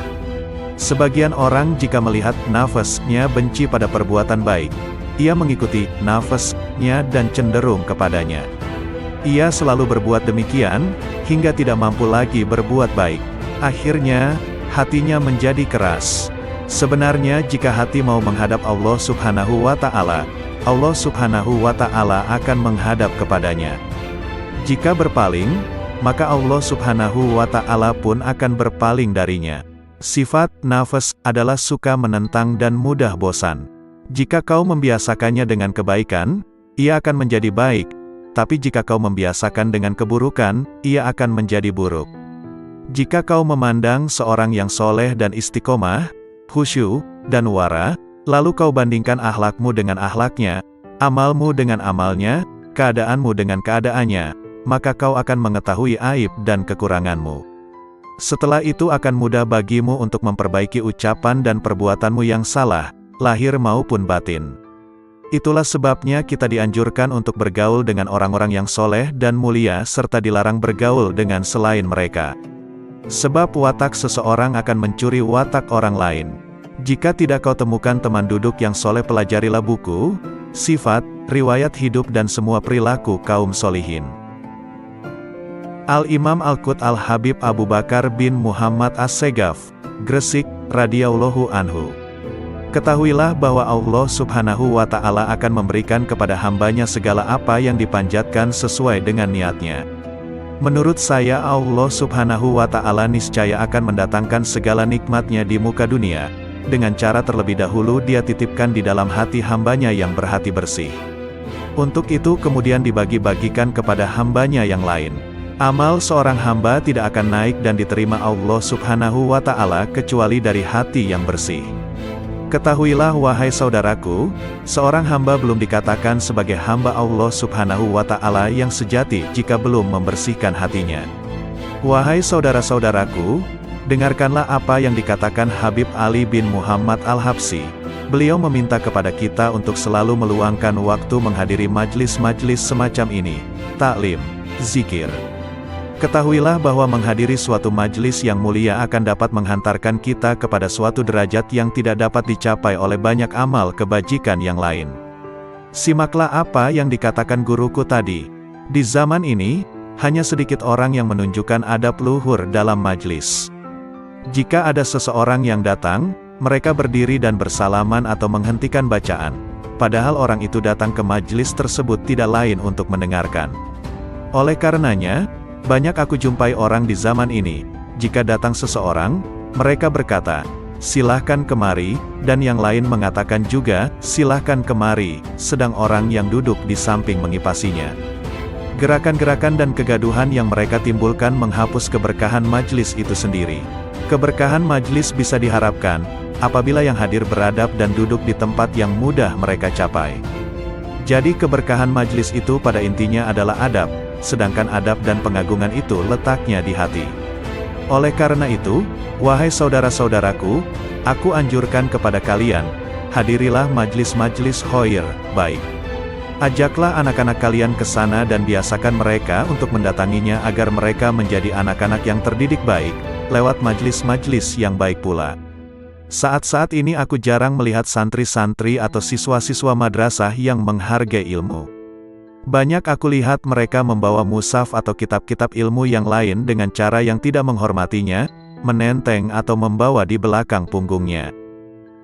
Speaker 1: Sebagian orang jika melihat nafasnya benci pada perbuatan baik, ia mengikuti nafasnya dan cenderung kepadanya. Ia selalu berbuat demikian, hingga tidak mampu lagi berbuat baik. Akhirnya, hatinya menjadi keras. Sebenarnya jika hati mau menghadap Allah Subhanahu wa Ta'ala, Allah Subhanahu wa Ta'ala akan menghadap kepadanya. Jika berpaling, maka Allah Subhanahu wa Ta'ala pun akan berpaling darinya. Sifat nafas adalah suka menentang dan mudah bosan. Jika kau membiasakannya dengan kebaikan, ia akan menjadi baik, tapi jika kau membiasakan dengan keburukan, ia akan menjadi buruk. Jika kau memandang seorang yang soleh dan istiqomah, khusyuk, dan wara, lalu kau bandingkan akhlakmu dengan akhlaknya, amalmu dengan amalnya, keadaanmu dengan keadaannya, maka kau akan mengetahui aib dan kekuranganmu. Setelah itu akan mudah bagimu untuk memperbaiki ucapan dan perbuatanmu yang salah, lahir maupun batin. Itulah sebabnya kita dianjurkan untuk bergaul dengan orang-orang yang soleh dan mulia serta dilarang bergaul dengan selain mereka. Sebab watak seseorang akan mencuri watak orang lain. Jika tidak kau temukan teman duduk yang soleh, pelajarilah buku, sifat, riwayat hidup dan semua perilaku kaum solihin. Al-Imam Al-Qut Al-Habib Abu Bakar bin Muhammad As-Segaf, Gresik, radhiyallahu anhu. Ketahuilah bahwa Allah Subhanahu wa Ta'ala akan memberikan kepada hambanya segala apa yang dipanjatkan sesuai dengan niatnya. Menurut saya Allah Subhanahu wa Ta'ala niscaya akan mendatangkan segala nikmatnya di muka dunia, dengan cara terlebih dahulu Dia titipkan di dalam hati hambanya yang berhati bersih. Untuk itu kemudian dibagi-bagikan kepada hambanya yang lain. Amal seorang hamba tidak akan naik dan diterima Allah Subhanahu wa Ta'ala kecuali dari hati yang bersih. Ketahuilah wahai saudaraku, seorang hamba belum dikatakan sebagai hamba Allah Subhanahu wa Ta'ala yang sejati jika belum membersihkan hatinya. Wahai saudara-saudaraku, dengarkanlah apa yang dikatakan Habib Ali bin Muhammad Al-Habsyi. Beliau meminta kepada kita untuk selalu meluangkan waktu menghadiri majlis-majlis semacam ini, taklim, zikir. Ketahuilah bahwa menghadiri suatu majlis yang mulia akan dapat menghantarkan kita kepada suatu derajat yang tidak dapat dicapai oleh banyak amal kebajikan yang lain. Simaklah apa yang dikatakan guruku tadi. Di zaman ini, hanya sedikit orang yang menunjukkan adab luhur dalam majlis. Jika ada seseorang yang datang, mereka berdiri dan bersalaman atau menghentikan bacaan, padahal orang itu datang ke majlis tersebut tidak lain untuk mendengarkan. Oleh karenanya, banyak aku jumpai orang di zaman ini, jika datang seseorang, mereka berkata, "Silahkan kemari," dan yang lain mengatakan juga, "Silahkan kemari," sedang orang yang duduk di samping mengipasinya. Gerakan-gerakan dan kegaduhan yang mereka timbulkan menghapus keberkahan majlis itu sendiri. Keberkahan majlis bisa diharapkan, apabila yang hadir beradab dan duduk di tempat yang mudah mereka capai. Jadi keberkahan majlis itu pada intinya adalah adab, sedangkan adab dan pengagungan itu letaknya di hati. Oleh karena itu, wahai saudara-saudaraku, aku anjurkan kepada kalian, hadirilah majlis-majlis khair, baik. Ajaklah anak-anak kalian ke sana dan biasakan mereka untuk mendatanginya agar mereka menjadi anak-anak yang terdidik baik, lewat majlis-majlis yang baik pula. Saat-saat ini aku jarang melihat santri-santri atau siswa-siswa madrasah yang menghargai ilmu. Banyak aku lihat mereka membawa mushaf atau kitab-kitab ilmu yang lain dengan cara yang tidak menghormatinya, menenteng atau membawa di belakang punggungnya.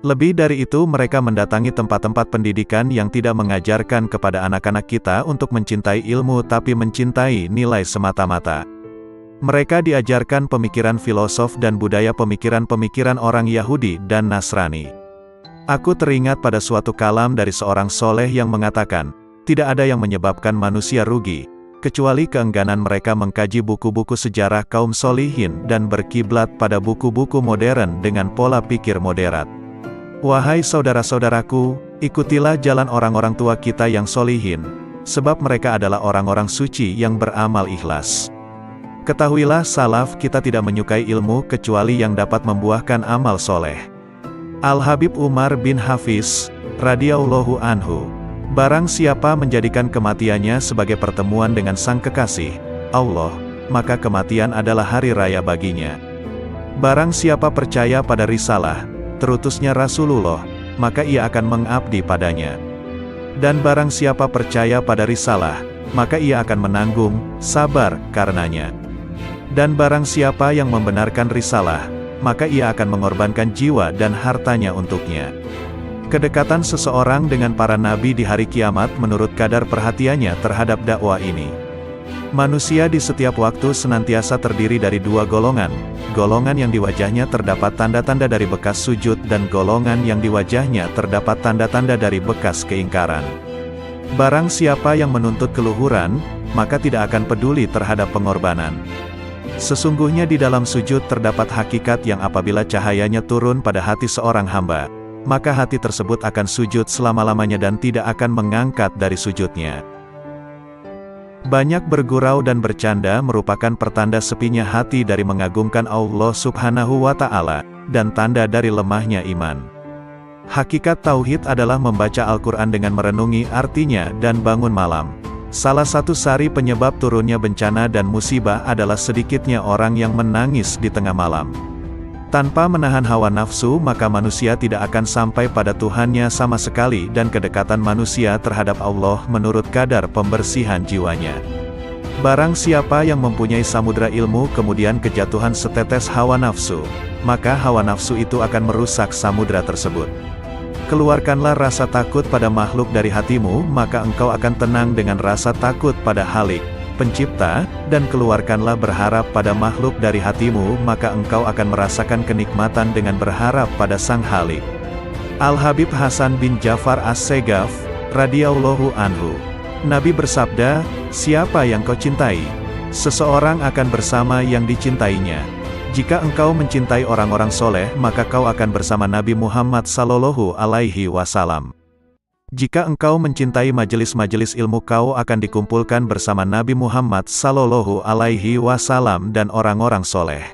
Speaker 1: Lebih dari itu mereka mendatangi tempat-tempat pendidikan yang tidak mengajarkan kepada anak-anak kita untuk mencintai ilmu tapi mencintai nilai semata-mata. Mereka diajarkan pemikiran filosof dan budaya pemikiran-pemikiran orang Yahudi dan Nasrani. Aku teringat pada suatu kalam dari seorang soleh yang mengatakan, tidak ada yang menyebabkan manusia rugi, kecuali keengganan mereka mengkaji buku-buku sejarah kaum solihin dan berkiblat pada buku-buku modern dengan pola pikir moderat. Wahai saudara-saudaraku, ikutilah jalan orang-orang tua kita yang solihin, sebab mereka adalah orang-orang suci yang beramal ikhlas. Ketahuilah salaf kita tidak menyukai ilmu kecuali yang dapat membuahkan amal soleh. Al-Habib Umar bin Hafiz, radhiyallahu anhu, barang siapa menjadikan kematiannya sebagai pertemuan dengan sang kekasih, Allah, maka kematian adalah hari raya baginya. Barang siapa percaya pada risalah, terutusnya Rasulullah, maka ia akan mengabdi padanya. Dan barang siapa percaya pada risalah, maka ia akan menanggung, sabar, karenanya. Dan barang siapa yang membenarkan risalah, maka ia akan mengorbankan jiwa dan hartanya untuknya. Kedekatan seseorang dengan para nabi di hari kiamat menurut kadar perhatiannya terhadap dakwah ini. Manusia di setiap waktu senantiasa terdiri dari dua golongan, golongan yang di wajahnya terdapat tanda-tanda dari bekas sujud dan golongan yang di wajahnya terdapat tanda-tanda dari bekas keingkaran. Barang siapa yang menuntut keluhuran, maka tidak akan peduli terhadap pengorbanan. Sesungguhnya di dalam sujud terdapat hakikat yang apabila cahayanya turun pada hati seorang hamba, maka hati tersebut akan sujud selama-lamanya dan tidak akan mengangkat dari sujudnya. Banyak bergurau dan bercanda merupakan pertanda sepinya hati dari mengagungkan Allah Subhanahu wa Ta'ala, dan tanda dari lemahnya iman. Hakikat tauhid adalah membaca Al-Quran dengan merenungi artinya dan bangun malam. Salah satu sari penyebab turunnya bencana dan musibah adalah sedikitnya orang yang menangis di tengah malam. Tanpa menahan hawa nafsu maka manusia tidak akan sampai pada Tuhannya sama sekali dan kedekatan manusia terhadap Allah menurut kadar pembersihan jiwanya. Barang siapa yang mempunyai samudra ilmu kemudian kejatuhan setetes hawa nafsu, maka hawa nafsu itu akan merusak samudra tersebut. Keluarkanlah rasa takut pada makhluk dari hatimu, maka engkau akan tenang dengan rasa takut pada Khalik, Pencipta, dan keluarkanlah berharap pada makhluk dari hatimu, maka engkau akan merasakan kenikmatan dengan berharap pada Sang Khalik. Al-Habib Hasan bin Ja'far As-Segaf, radhiyallahu anhu. Nabi bersabda, siapa yang kau cintai? Seseorang akan bersama yang dicintainya. Jika engkau mencintai orang-orang soleh, maka kau akan bersama Nabi Muhammad sallallahu alaihi wasallam. Jika engkau mencintai majelis-majelis ilmu, kau akan dikumpulkan bersama Nabi Muhammad sallallahu alaihi wasallam dan orang-orang soleh.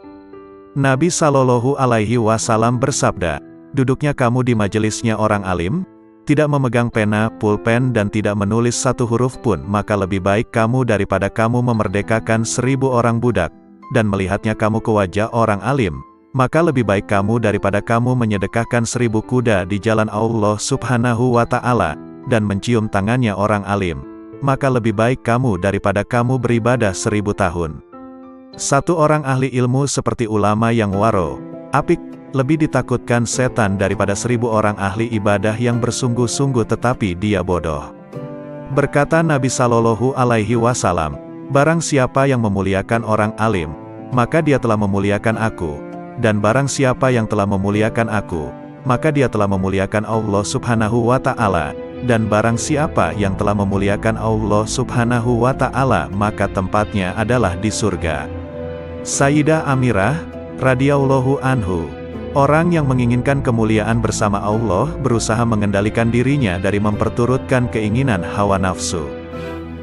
Speaker 1: Nabi sallallahu alaihi wasallam bersabda, duduknya kamu di majelisnya orang alim, tidak memegang pena, pulpen dan tidak menulis satu huruf pun, maka lebih baik kamu daripada kamu memerdekakan 1000 orang budak, dan melihatnya kamu ke wajah orang alim, maka lebih baik kamu daripada kamu menyedekahkan 1000 kuda di jalan Allah subhanahu wa ta'ala, dan mencium tangannya orang alim, maka lebih baik kamu daripada kamu beribadah 1000 tahun. Satu orang ahli ilmu seperti ulama yang waro, apik, lebih ditakutkan setan daripada 1000 orang ahli ibadah yang bersungguh-sungguh tetapi dia bodoh. Berkata Nabi sallallahu alaihi wasallam, barang siapa yang memuliakan orang alim, maka dia telah memuliakan aku, dan barang siapa yang telah memuliakan aku, maka dia telah memuliakan Allah subhanahu wa ta'ala, dan barang siapa yang telah memuliakan Allah subhanahu wa ta'ala, maka tempatnya adalah di surga. Sayyidah Amirah, radhiyallahu anhu. Orang yang menginginkan kemuliaan bersama Allah, berusaha mengendalikan dirinya dari memperturutkan keinginan hawa nafsu.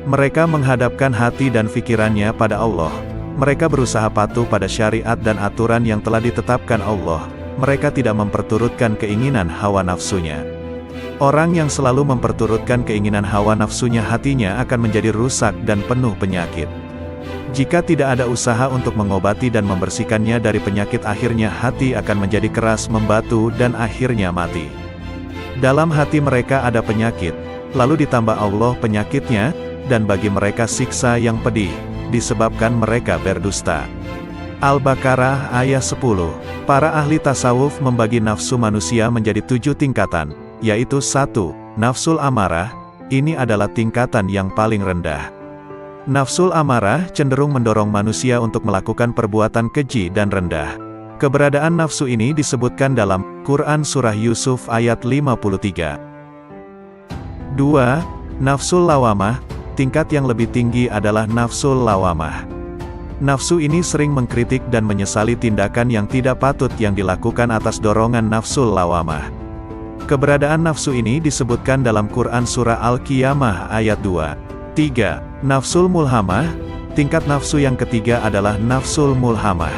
Speaker 1: Mereka menghadapkan hati dan pikirannya pada Allah. Mereka berusaha patuh pada syariat dan aturan yang telah ditetapkan Allah. Mereka tidak memperturutkan keinginan hawa nafsunya. Orang yang selalu memperturutkan keinginan hawa nafsunya, hatinya akan menjadi rusak dan penuh penyakit. Jika tidak ada usaha untuk mengobati dan membersihkannya dari penyakit, akhirnya hati akan menjadi keras, membatu, dan akhirnya mati. Dalam hati mereka ada penyakit, lalu ditambah Allah penyakitnya, dan bagi mereka siksa yang pedih, disebabkan mereka berdusta. Al-Baqarah ayat 10. Para ahli tasawuf membagi nafsu manusia menjadi 7 tingkatan, yaitu 1. Nafsul amarah, ini adalah tingkatan yang paling rendah. Nafsul amarah cenderung mendorong manusia untuk melakukan perbuatan keji dan rendah. Keberadaan nafsu ini disebutkan dalam Quran Surah Yusuf ayat 53. 2. Nafsul lawamah, tingkat yang lebih tinggi adalah nafsul lawamah. Nafsu ini sering mengkritik dan menyesali tindakan yang tidak patut yang dilakukan atas dorongan nafsul lawamah. Keberadaan nafsu ini disebutkan dalam Quran Surah Al-Qiyamah ayat 2. 3. Nafsul mulhamah, tingkat nafsu yang ketiga adalah nafsul mulhamah.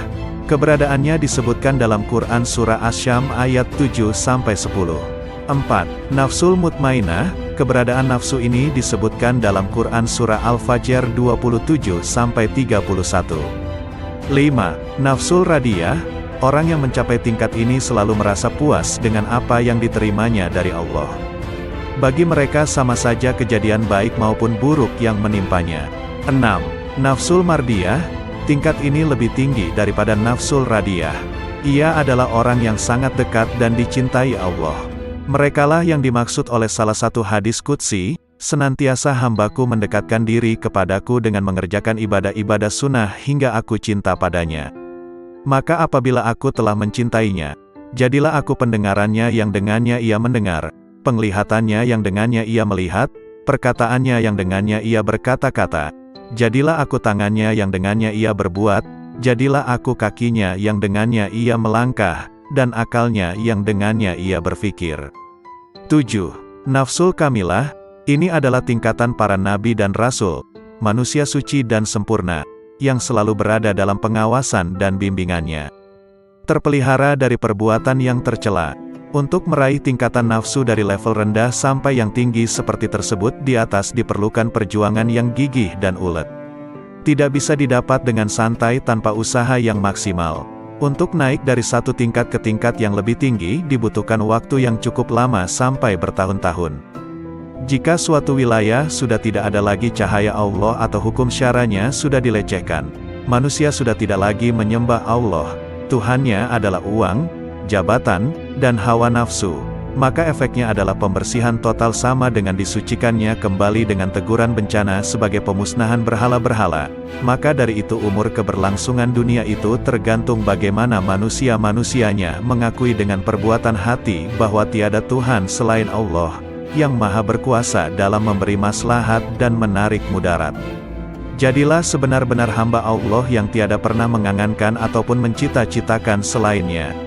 Speaker 1: Keberadaannya disebutkan dalam Quran Surah Asy-Syam ayat 7-10. 4. Nafsul mutmainah, keberadaan nafsu ini disebutkan dalam Quran Surah Al-Fajr 27-31. 5. Nafsul radiyah, orang yang mencapai tingkat ini selalu merasa puas dengan apa yang diterimanya dari Allah. Bagi mereka sama saja kejadian baik maupun buruk yang menimpanya. 6. Nafsul mardiyah, tingkat ini lebih tinggi daripada nafsul radiyah. Ia adalah orang yang sangat dekat dan dicintai Allah. Merekalah yang dimaksud oleh salah satu hadis qudsi, senantiasa hambaku mendekatkan diri kepadaku dengan mengerjakan ibadah-ibadah sunnah hingga aku cinta padanya. Maka apabila aku telah mencintainya, jadilah aku pendengarannya yang dengannya ia mendengar, penglihatannya yang dengannya ia melihat, perkataannya yang dengannya ia berkata-kata, jadilah aku tangannya yang dengannya ia berbuat, jadilah aku kakinya yang dengannya ia melangkah, dan akalnya yang dengannya ia berfikir. 7. Nafsul kamilah, ini adalah tingkatan para nabi dan rasul, manusia suci dan sempurna, yang selalu berada dalam pengawasan dan bimbingannya. Terpelihara dari perbuatan yang tercela. Untuk meraih tingkatan nafsu dari level rendah sampai yang tinggi seperti tersebut di atas diperlukan perjuangan yang gigih dan ulet. Tidak bisa didapat dengan santai tanpa usaha yang maksimal. Untuk naik dari satu tingkat ke tingkat yang lebih tinggi dibutuhkan waktu yang cukup lama sampai bertahun-tahun. Jika suatu wilayah sudah tidak ada lagi cahaya Allah atau hukum syaranya sudah dilecehkan, manusia sudah tidak lagi menyembah Allah, Tuhannya adalah uang, jabatan, dan hawa nafsu. Maka efeknya adalah pembersihan total sama dengan disucikannya kembali dengan teguran bencana sebagai pemusnahan berhala-berhala. Maka dari itu umur keberlangsungan dunia itu tergantung bagaimana manusia-manusianya mengakui dengan perbuatan hati bahwa tiada Tuhan selain Allah, yang maha berkuasa dalam memberi maslahat dan menarik mudarat. Jadilah sebenar-benar hamba Allah yang tiada pernah mengangankan ataupun mencita-citakan selainnya.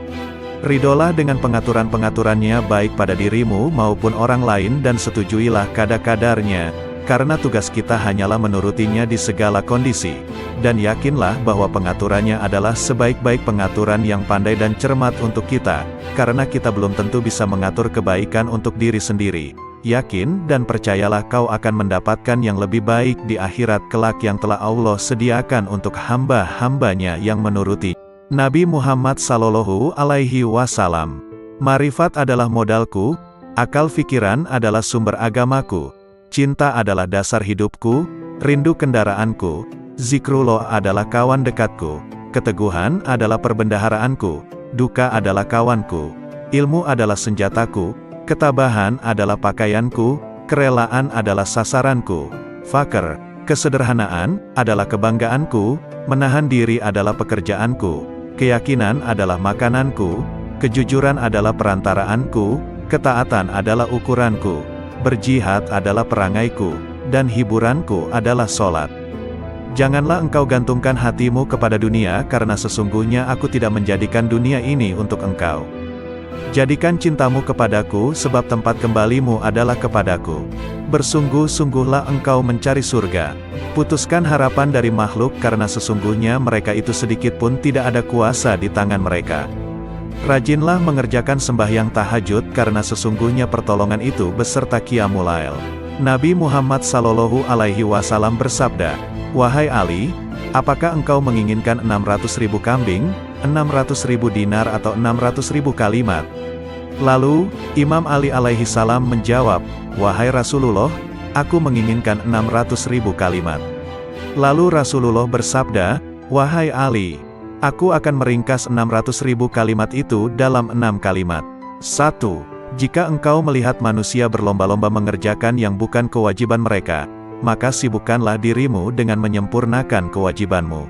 Speaker 1: Ridolah dengan pengaturan-pengaturannya baik pada dirimu maupun orang lain dan setujuilah kadar-kadarnya, karena tugas kita hanyalah menurutinya di segala kondisi. Dan yakinlah bahwa pengaturannya adalah sebaik-baik pengaturan yang pandai dan cermat untuk kita, karena kita belum tentu bisa mengatur kebaikan untuk diri sendiri. Yakin dan percayalah kau akan mendapatkan yang lebih baik di akhirat kelak yang telah Allah sediakan untuk hamba-hambanya yang menuruti. Nabi Muhammad Sallallahu Alaihi Wasallam. Marifat adalah modalku, akal fikiran adalah sumber agamaku, cinta adalah dasar hidupku, rindu kendaraanku, zikrullah adalah kawan dekatku, keteguhan adalah perbendaharaanku, duka adalah kawanku, ilmu adalah senjataku, ketabahan adalah pakaianku, kerelaan adalah sasaranku, fakir, kesederhanaan adalah kebanggaanku, menahan diri adalah pekerjaanku, keyakinan adalah makananku, kejujuran adalah perantaraanku, ketaatan adalah ukuranku, berjihad adalah perangaiku, dan hiburanku adalah sholat. Janganlah engkau gantungkan hatimu kepada dunia karena sesungguhnya aku tidak menjadikan dunia ini untuk engkau. Jadikan cintamu kepadaku sebab tempat kembalimu adalah kepadaku. Bersungguh-sungguhlah engkau mencari surga. Putuskan harapan dari makhluk karena sesungguhnya mereka itu sedikit pun tidak ada kuasa di tangan mereka. Rajinlah mengerjakan sembahyang tahajud karena sesungguhnya pertolongan itu beserta qiyamul lail. Nabi Muhammad Sallallahu Alaihi Wasallam bersabda, "Wahai Ali, apakah engkau menginginkan 600.000 kambing, 600.000 dinar atau 600.000 kalimat?" Lalu, Imam Ali alaihi salam menjawab, "Wahai Rasulullah, aku menginginkan 600.000 kalimat." Lalu Rasulullah bersabda, "Wahai Ali, aku akan meringkas 600.000 kalimat itu dalam 6 kalimat. 1. Jika engkau melihat manusia berlomba-lomba mengerjakan yang bukan kewajiban mereka, maka sibukkanlah dirimu dengan menyempurnakan kewajibanmu.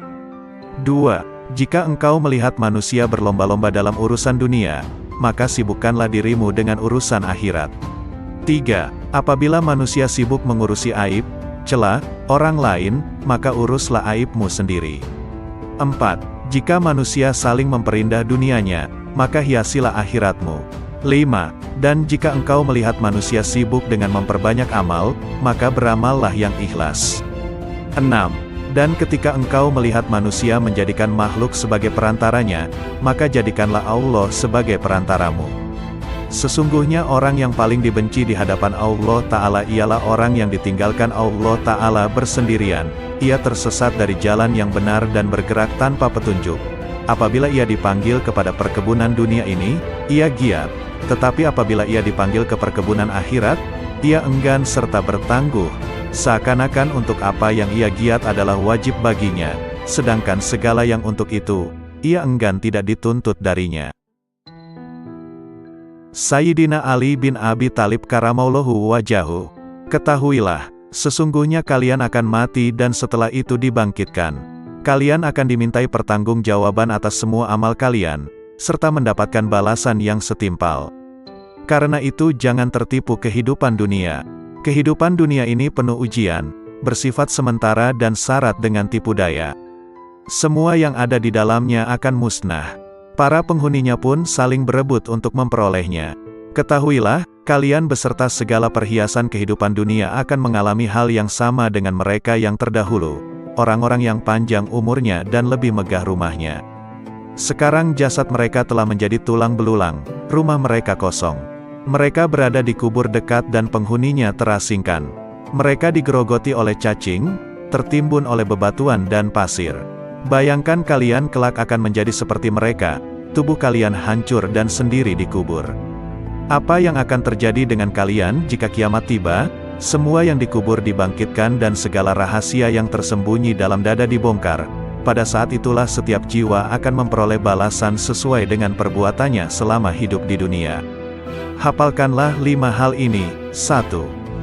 Speaker 1: 2. Jika engkau melihat manusia berlomba-lomba dalam urusan dunia, maka sibukkanlah dirimu dengan urusan akhirat. 3. Apabila manusia sibuk mengurusi aib, celah, orang lain, maka uruslah aibmu sendiri. 4. Jika manusia saling memperindah dunianya, maka hiasilah akhiratmu. 5. Dan jika engkau melihat manusia sibuk dengan memperbanyak amal, maka beramallah yang ikhlas. 6. Dan ketika engkau melihat manusia menjadikan makhluk sebagai perantaranya, maka jadikanlah Allah sebagai perantaramu. Sesungguhnya orang yang paling dibenci di hadapan Allah Ta'ala ialah orang yang ditinggalkan Allah Ta'ala bersendirian. Ia tersesat dari jalan yang benar dan bergerak tanpa petunjuk. Apabila ia dipanggil kepada perkebunan dunia ini, ia giat. Tetapi apabila ia dipanggil ke perkebunan akhirat, ia enggan serta bertangguh. Seakan-akan untuk apa yang ia giat adalah wajib baginya, sedangkan segala yang untuk itu, ia enggan tidak dituntut darinya. Sayyidina Ali bin Abi Thalib karamallahu wajahu. Ketahuilah, sesungguhnya kalian akan mati dan setelah itu dibangkitkan. Kalian akan dimintai pertanggungjawaban atas semua amal kalian, serta mendapatkan balasan yang setimpal. Karena itu jangan tertipu kehidupan dunia. Kehidupan dunia ini penuh ujian, bersifat sementara dan syarat dengan tipu daya. Semua yang ada di dalamnya akan musnah. Para penghuninya pun saling berebut untuk memperolehnya. Ketahuilah, kalian beserta segala perhiasan kehidupan dunia akan mengalami hal yang sama dengan mereka yang terdahulu, orang-orang yang panjang umurnya dan lebih megah rumahnya. Sekarang jasad mereka telah menjadi tulang belulang, rumah mereka kosong. Mereka berada di kubur dekat dan penghuninya terasingkan. Mereka digerogoti oleh cacing, tertimbun oleh bebatuan dan pasir. Bayangkan kalian kelak akan menjadi seperti mereka, tubuh kalian hancur dan sendiri dikubur. Apa yang akan terjadi dengan kalian jika kiamat tiba? Semua yang dikubur dibangkitkan dan segala rahasia yang tersembunyi dalam dada dibongkar. pada saat itulah setiap jiwa akan memperoleh balasan sesuai dengan perbuatannya selama hidup di dunia. Hafalkanlah 5 hal ini. 1.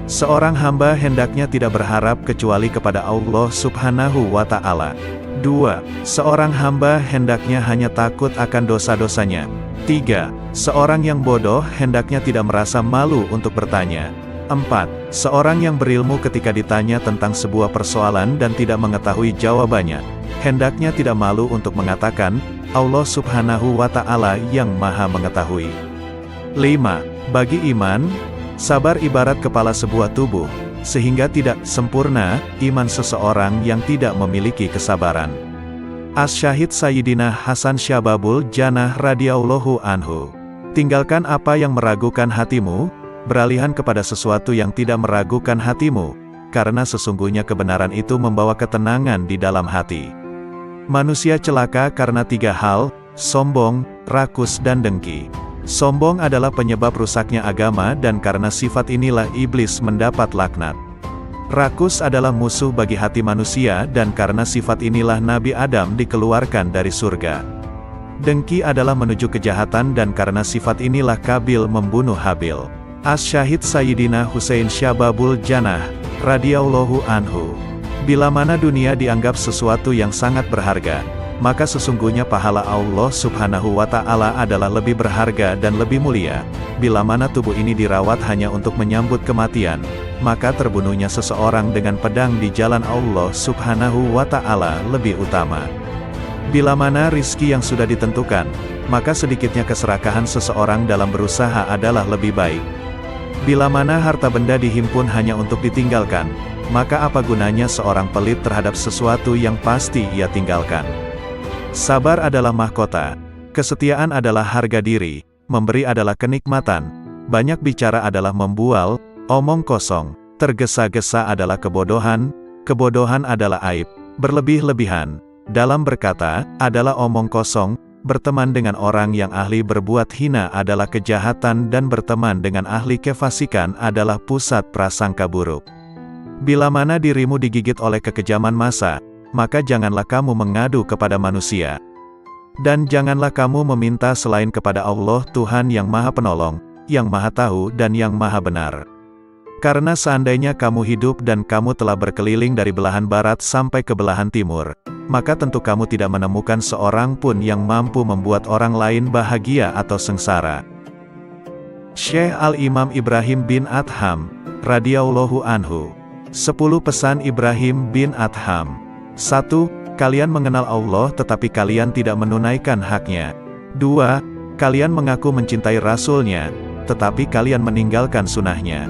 Speaker 1: Seorang hamba hendaknya tidak berharap kecuali kepada Allah Subhanahu wa Ta'ala. 2. Seorang hamba hendaknya hanya takut akan dosa-dosanya. 3. Seorang yang bodoh hendaknya tidak merasa malu untuk bertanya. 4. Seorang yang berilmu ketika ditanya tentang sebuah persoalan dan tidak mengetahui jawabannya, hendaknya tidak malu untuk mengatakan, Allah Subhanahu wa Ta'ala yang Maha Mengetahui. 5. Bagi iman, sabar ibarat kepala sebuah tubuh, sehingga tidak sempurna iman seseorang yang tidak memiliki kesabaran. Asy-Syahid Sayyidina Hasan Syababul Jannah radhiyallahu anhu. Tinggalkan apa yang meragukan hatimu, beralihan kepada sesuatu yang tidak meragukan hatimu, karena sesungguhnya kebenaran itu membawa ketenangan di dalam hati. Manusia celaka karena 3 hal, sombong, rakus dan dengki. Sombong adalah penyebab rusaknya agama dan karena sifat inilah iblis mendapat laknat. Rakus adalah musuh bagi hati manusia dan karena sifat inilah Nabi Adam dikeluarkan dari surga. Dengki adalah menuju kejahatan dan karena sifat inilah Kabil membunuh Habil. Asy-Syahid Sayyidina Husain Syababul Jannah radhiyallahu anhu. Bila mana dunia dianggap sesuatu yang sangat berharga, maka sesungguhnya pahala Allah Subhanahu wa Ta'ala adalah lebih berharga dan lebih mulia. Bila mana tubuh ini dirawat hanya untuk menyambut kematian, maka terbunuhnya seseorang dengan pedang di jalan Allah Subhanahu wa Ta'ala lebih utama. Bila mana rizki yang sudah ditentukan, maka sedikitnya keserakahan seseorang dalam berusaha adalah lebih baik. Bila mana harta benda dihimpun hanya untuk ditinggalkan, maka apa gunanya seorang pelit terhadap sesuatu yang pasti ia tinggalkan. Sabar adalah mahkota, kesetiaan adalah harga diri, memberi adalah kenikmatan, banyak bicara adalah membual, omong kosong, tergesa-gesa adalah kebodohan, kebodohan adalah aib, berlebih-lebihan, dalam berkata, adalah omong kosong, berteman dengan orang yang ahli berbuat hina adalah kejahatan dan berteman dengan ahli kefasikan adalah pusat prasangka buruk. Bila mana dirimu digigit oleh kekejaman massa, maka janganlah kamu mengadu kepada manusia. Dan janganlah kamu meminta selain kepada Allah Tuhan yang Maha Penolong, yang Maha Tahu dan yang Maha Benar. Karena seandainya kamu hidup dan kamu telah berkeliling dari belahan barat sampai ke belahan timur, maka tentu kamu tidak menemukan seorang pun yang mampu membuat orang lain bahagia atau sengsara. Syekh Al-Imam Ibrahim bin Adham radhiyallahu anhu. 10 pesan Ibrahim bin Adham. 1. Kalian mengenal Allah tetapi kalian tidak menunaikan haknya. 2. Kalian mengaku mencintai Rasul-Nya, tetapi kalian meninggalkan sunnahnya.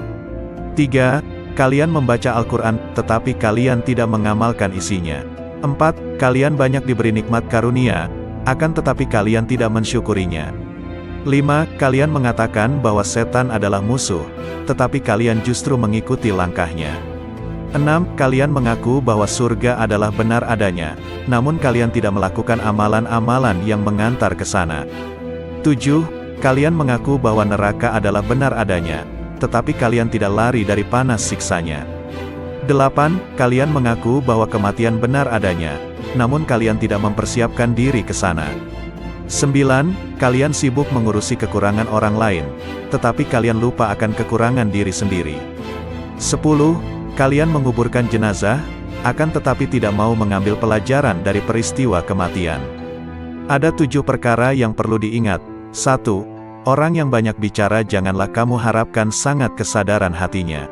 Speaker 1: 3. Kalian membaca Al-Quran, tetapi kalian tidak mengamalkan isinya. 4. Kalian banyak diberi nikmat karunia, akan tetapi kalian tidak mensyukurinya. 5. Kalian mengatakan bahwa setan adalah musuh, tetapi kalian justru mengikuti langkahnya. 6. Kalian mengaku bahwa surga adalah benar adanya, namun kalian tidak melakukan amalan-amalan yang mengantar ke sana. 7. Kalian mengaku bahwa neraka adalah benar adanya, tetapi kalian tidak lari dari panas siksanya. 8. Kalian mengaku bahwa kematian benar adanya, namun kalian tidak mempersiapkan diri ke sana. 9. Kalian sibuk mengurusi kekurangan orang lain, tetapi kalian lupa akan kekurangan diri sendiri. 10. Kalian menguburkan jenazah, akan tetapi tidak mau mengambil pelajaran dari peristiwa kematian. Ada 7 perkara yang perlu diingat. 1. Orang yang banyak bicara janganlah kamu harapkan sangat kesadaran hatinya.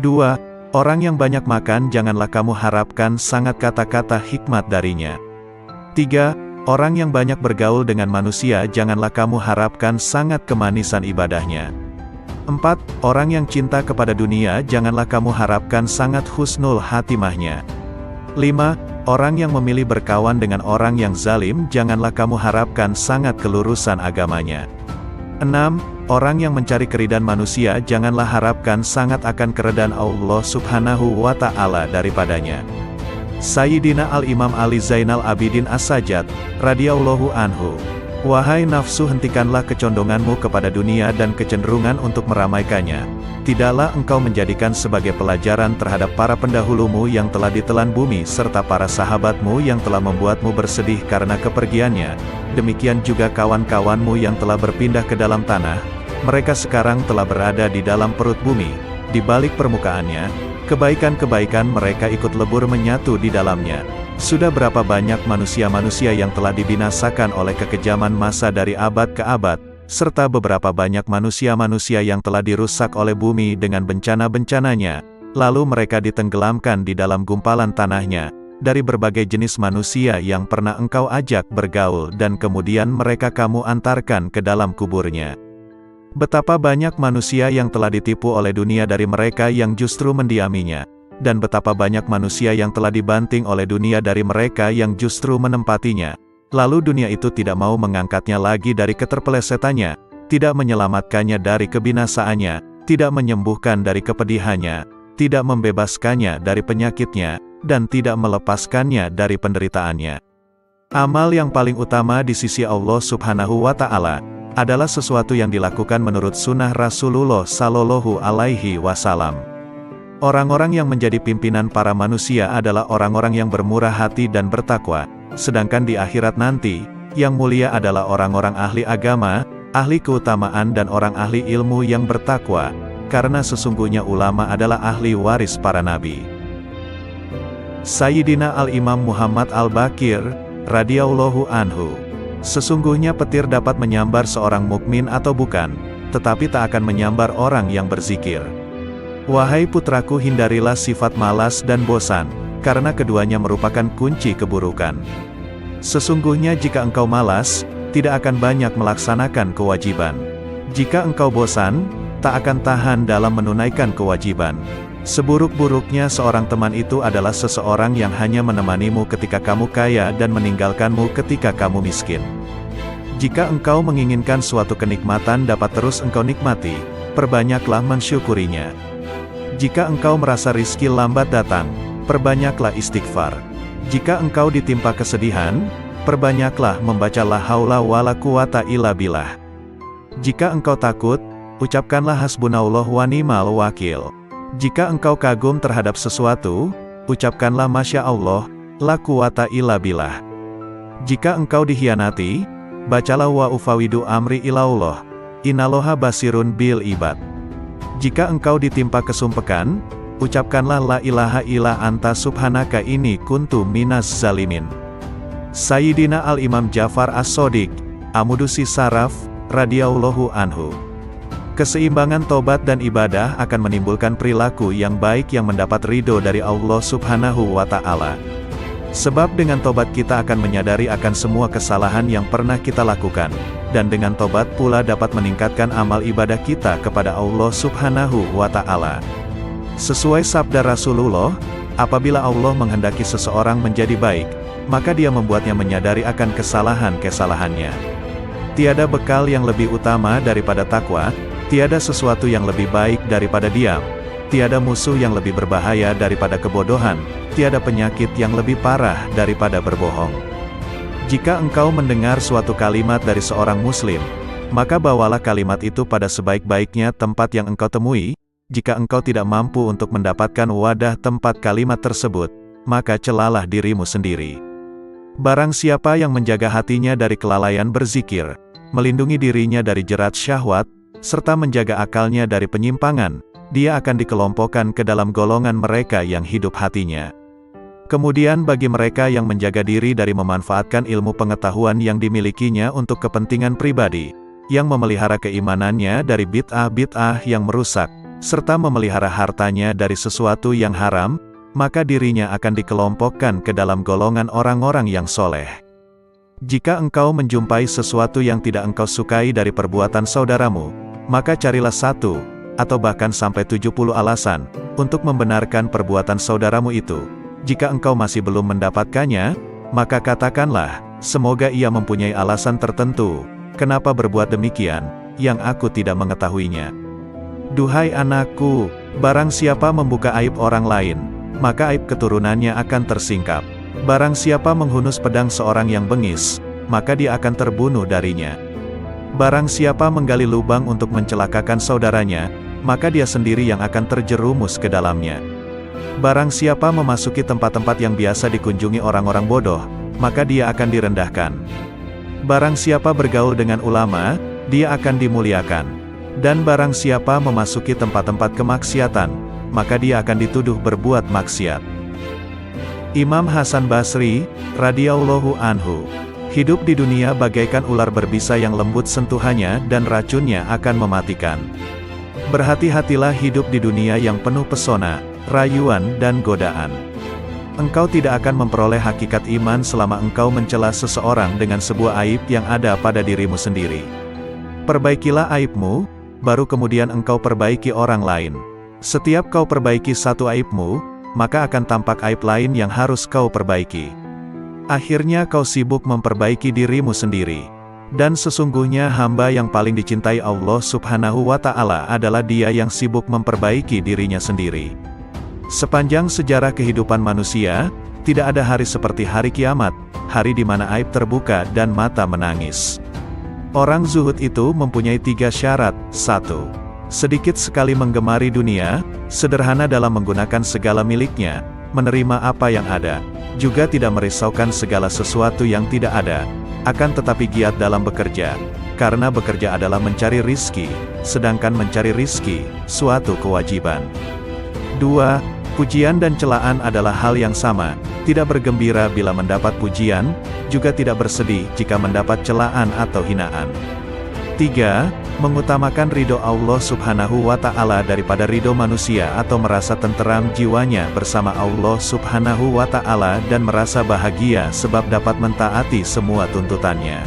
Speaker 1: 2. Orang yang banyak makan janganlah kamu harapkan sangat kata-kata hikmat darinya. 3. Orang yang banyak bergaul dengan manusia janganlah kamu harapkan sangat kemanisan ibadahnya. 4. Orang yang cinta kepada dunia janganlah kamu harapkan sangat husnul hatimahnya. 5. Orang yang memilih berkawan dengan orang yang zalim janganlah kamu harapkan sangat kelurusan agamanya. 6. Orang yang mencari keridhaan manusia janganlah harapkan sangat akan keridhaan Allah Subhanahu wa Ta'ala daripadanya. Sayyidina Al-Imam Ali Zainal Abidin As-Sajjad radhiyallahu anhu. Wahai nafsu, hentikanlah kecondonganmu kepada dunia dan kecenderungan untuk meramaikannya. Tidaklah engkau menjadikan sebagai pelajaran terhadap para pendahulumu yang telah ditelan bumi serta para sahabatmu yang telah membuatmu bersedih karena kepergiannya, demikian juga kawan-kawanmu yang telah berpindah ke dalam tanah, mereka sekarang telah berada di dalam perut bumi, di balik permukaannya, kebaikan-kebaikan mereka ikut lebur menyatu di dalamnya. Sudah berapa banyak manusia-manusia yang telah dibinasakan oleh kekejaman masa dari abad ke abad, serta beberapa banyak manusia-manusia yang telah dirusak oleh bumi dengan bencana-bencananya, lalu mereka ditenggelamkan di dalam gumpalan tanahnya, dari berbagai jenis manusia yang pernah engkau ajak bergaul dan kemudian mereka kamu antarkan ke dalam kuburnya. Betapa banyak manusia yang telah ditipu oleh dunia dari mereka yang justru mendiaminya, dan betapa banyak manusia yang telah dibanting oleh dunia dari mereka yang justru menempatinya. Lalu dunia itu tidak mau mengangkatnya lagi dari keterpelesetannya, tidak menyelamatkannya dari kebinasaannya, tidak menyembuhkan dari kepedihannya, tidak membebaskannya dari penyakitnya, dan tidak melepaskannya dari penderitaannya. Amal yang paling utama di sisi Allah Subhanahu wa Ta'ala adalah sesuatu yang dilakukan menurut sunnah Rasulullah Sallallahu Alaihi Wasallam. Orang-orang yang menjadi pimpinan para manusia adalah orang-orang yang bermurah hati dan bertakwa. Sedangkan di akhirat nanti, yang mulia adalah orang-orang ahli agama, ahli keutamaan dan orang ahli ilmu yang bertakwa, karena sesungguhnya ulama adalah ahli waris para nabi. Sayyidina Al-Imam Muhammad Al-Baqir, radhiyallahu anhu. Sesungguhnya petir dapat menyambar seorang mukmin atau bukan, tetapi tak akan menyambar orang yang berzikir. Wahai putraku, hindarilah sifat malas dan bosan, karena keduanya merupakan kunci keburukan. Sesungguhnya jika engkau malas, tidak akan banyak melaksanakan kewajiban. Jika engkau bosan, tak akan tahan dalam menunaikan kewajiban. Seburuk-buruknya seorang teman itu adalah seseorang yang hanya menemanimu ketika kamu kaya dan meninggalkanmu ketika kamu miskin. Jika engkau menginginkan suatu kenikmatan dapat terus engkau nikmati, perbanyaklah mensyukurinya. Jika engkau merasa rizki lambat datang, perbanyaklah istighfar. Jika engkau ditimpa kesedihan, perbanyaklah membaca la haula wala quwata illa billah. Jika engkau takut, ucapkanlah hasbunallah wa ni'mal wakil. Jika engkau kagum terhadap sesuatu, ucapkanlah masya Allah, la quwata illa billah. Jika engkau dikhianati, bacalah wa ufawidu amri ilallah, innallaha basirun bil ibad. Jika engkau ditimpa kesumpekan, ucapkanlah la ilaha illa anta subhanaka inni kuntu minas zalimin. Sayyidina Al-Imam Ja'far As-Shadiq, Amudusi Saraf, radhiyallahu anhu. Keseimbangan tobat dan ibadah akan menimbulkan perilaku yang baik yang mendapat ridho dari Allah Subhanahu wa Ta'ala. Sebab dengan tobat kita akan menyadari akan semua kesalahan yang pernah kita lakukan, dan dengan tobat pula dapat meningkatkan amal ibadah kita kepada Allah Subhanahu wa Ta'ala. Sesuai sabda Rasulullah, apabila Allah menghendaki seseorang menjadi baik, maka Dia membuatnya menyadari akan kesalahan-kesalahannya. Tiada bekal yang lebih utama daripada takwa, tiada sesuatu yang lebih baik daripada diam, tiada musuh yang lebih berbahaya daripada kebodohan, tiada penyakit yang lebih parah daripada berbohong. Jika engkau mendengar suatu kalimat dari seorang muslim, maka bawalah kalimat itu pada sebaik-baiknya tempat yang engkau temui. Jika engkau tidak mampu untuk mendapatkan wadah tempat kalimat tersebut, maka celalah dirimu sendiri. Barang siapa yang menjaga hatinya dari kelalaian berzikir, melindungi dirinya dari jerat syahwat, serta menjaga akalnya dari penyimpangan, dia akan dikelompokkan ke dalam golongan mereka yang hidup hatinya. Kemudian bagi mereka yang menjaga diri dari memanfaatkan ilmu pengetahuan yang dimilikinya untuk kepentingan pribadi, yang memelihara keimanannya dari bid'ah-bid'ah yang merusak, serta memelihara hartanya dari sesuatu yang haram, maka dirinya akan dikelompokkan ke dalam golongan orang-orang yang soleh. Jika engkau menjumpai sesuatu yang tidak engkau sukai dari perbuatan saudaramu, maka carilah satu, atau bahkan sampai 70 alasan, untuk membenarkan perbuatan saudaramu itu. Jika engkau masih belum mendapatkannya, maka katakanlah, semoga ia mempunyai alasan tertentu, kenapa berbuat demikian, yang aku tidak mengetahuinya. Duhai anakku, barang siapa membuka aib orang lain, maka aib keturunannya akan tersingkap. Barang siapa menghunus pedang seorang yang bengis, maka dia akan terbunuh darinya. Barang siapa menggali lubang untuk mencelakakan saudaranya, maka dia sendiri yang akan terjerumus ke dalamnya. Barang siapa memasuki tempat-tempat yang biasa dikunjungi orang-orang bodoh, maka dia akan direndahkan. Barang siapa bergaul dengan ulama, dia akan dimuliakan. Dan barang siapa memasuki tempat-tempat kemaksiatan, maka dia akan dituduh berbuat maksiat. Imam Hasan Basri, radhiyallahu anhu, hidup di dunia bagaikan ular berbisa yang lembut sentuhannya dan racunnya akan mematikan. Berhati-hatilah hidup di dunia yang penuh pesona, rayuan dan godaan. Engkau tidak akan memperoleh hakikat iman selama engkau mencela seseorang dengan sebuah aib yang ada pada dirimu sendiri. Perbaikilah aibmu, baru kemudian engkau perbaiki orang lain. Setiap kau perbaiki satu aibmu, maka akan tampak aib lain yang harus kau perbaiki. Akhirnya kau sibuk memperbaiki dirimu sendiri. Dan sesungguhnya hamba yang paling dicintai Allah Subhanahu wa Ta'ala adalah dia yang sibuk memperbaiki dirinya sendiri. Sepanjang sejarah kehidupan manusia, tidak ada hari seperti hari kiamat, hari di mana aib terbuka dan mata menangis. Orang zuhud itu mempunyai 3 syarat. 1. Sedikit sekali menggemari dunia, sederhana dalam menggunakan segala miliknya, menerima apa yang ada, juga tidak merisaukan segala sesuatu yang tidak ada, akan tetapi giat dalam bekerja, karena bekerja adalah mencari rizki, sedangkan mencari rizki, suatu kewajiban. 2. Pujian dan celaan adalah hal yang sama, tidak bergembira bila mendapat pujian, juga tidak bersedih jika mendapat celaan atau hinaan. 3. Mengutamakan ridho Allah Subhanahu wa Ta'ala daripada ridho manusia atau merasa tenteram jiwanya bersama Allah Subhanahu wa Ta'ala dan merasa bahagia sebab dapat mentaati semua tuntutannya.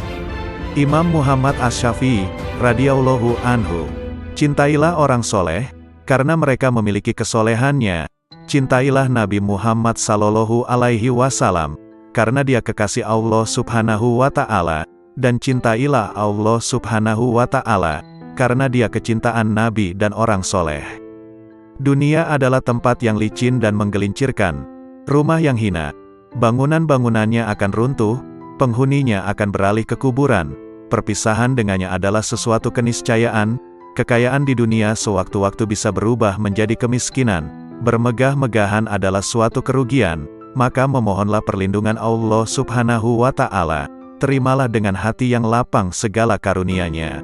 Speaker 1: Imam Muhammad Asy-Syafi'i, radhiyallahu anhu, cintailah orang soleh, karena mereka memiliki kesolehannya. Cintailah Nabi Muhammad sallallahu alaihi wasallam, karena dia kekasih Allah Subhanahu wa Ta'ala. Dan cintailah Allah Subhanahu wa Ta'ala, karena dia kecintaan Nabi dan orang soleh. Dunia adalah tempat yang licin dan menggelincirkan, rumah yang hina, bangunan-bangunannya akan runtuh, penghuninya akan beralih ke kuburan, perpisahan dengannya adalah sesuatu keniscayaan, kekayaan di dunia sewaktu-waktu bisa berubah menjadi kemiskinan, bermegah-megahan adalah suatu kerugian, maka memohonlah perlindungan Allah Subhanahu wa Ta'ala. Terimalah dengan hati yang lapang segala karunia-Nya.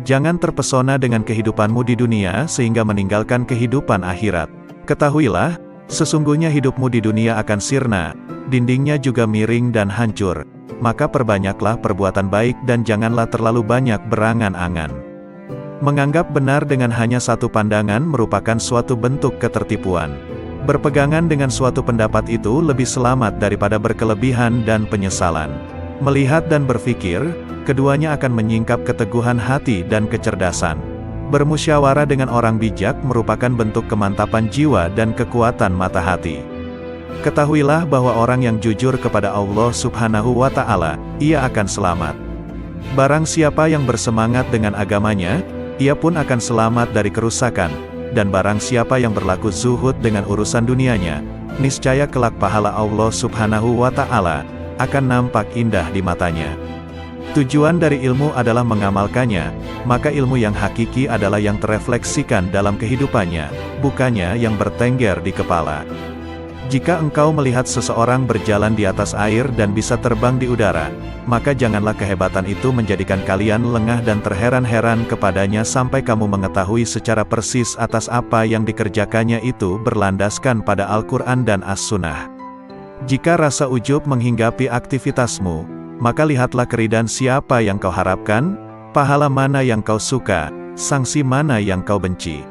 Speaker 1: Jangan terpesona dengan kehidupanmu di dunia sehingga meninggalkan kehidupan akhirat. Ketahuilah, sesungguhnya hidupmu di dunia akan sirna, dindingnya juga miring dan hancur. Maka perbanyaklah perbuatan baik dan janganlah terlalu banyak berangan-angan. Menganggap benar dengan hanya satu pandangan merupakan suatu bentuk ketertipuan. Berpegangan dengan suatu pendapat itu lebih selamat daripada berkelebihan dan penyesalan. Melihat dan berpikir, keduanya akan menyingkap keteguhan hati dan kecerdasan. Bermusyawarah dengan orang bijak merupakan bentuk kemantapan jiwa dan kekuatan mata hati. Ketahuilah bahwa orang yang jujur kepada Allah Subhanahu wa Ta'ala, ia akan selamat. Barang siapa yang bersemangat dengan agamanya, ia pun akan selamat dari kerusakan. Dan barang siapa yang berlaku zuhud dengan urusan dunianya, niscaya kelak pahala Allah Subhanahu wa Ta'ala akan nampak indah di matanya. Tujuan dari ilmu adalah mengamalkannya, maka ilmu yang hakiki adalah yang terefleksikan dalam kehidupannya, bukannya yang bertengger di kepala. Jika engkau melihat seseorang berjalan di atas air dan bisa terbang di udara, maka janganlah kehebatan itu menjadikan kalian lengah dan terheran-heran kepadanya sampai kamu mengetahui secara persis atas apa yang dikerjakannya itu berlandaskan pada Al-Quran dan As-Sunnah. Jika rasa ujub menghinggapi aktivitasmu, maka lihatlah keridhaan siapa yang kau harapkan, pahala mana yang kau suka, sanksi mana yang kau benci.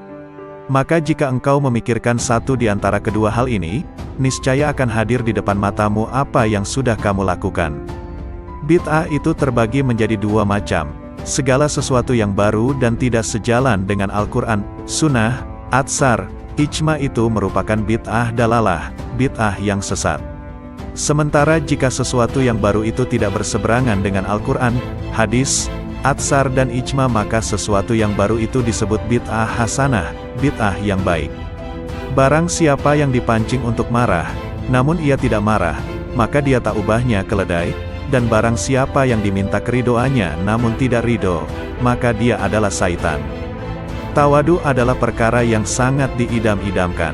Speaker 1: Maka jika engkau memikirkan satu di antara kedua hal ini, niscaya akan hadir di depan matamu apa yang sudah kamu lakukan. Bid'ah itu terbagi menjadi 2 macam, segala sesuatu yang baru dan tidak sejalan dengan Al-Quran, Sunnah, Atsar, Ijma itu merupakan bid'ah dalalah, bid'ah yang sesat. Sementara jika sesuatu yang baru itu tidak berseberangan dengan Al-Quran, hadis, atsar dan ijma maka sesuatu yang baru itu disebut bid'ah hasanah, bid'ah yang baik. Barang siapa yang dipancing untuk marah, namun ia tidak marah, maka dia tak ubahnya keledai, dan barang siapa yang diminta keridoannya namun tidak ridho, maka dia adalah syaitan. Tawadu adalah perkara yang sangat diidam-idamkan.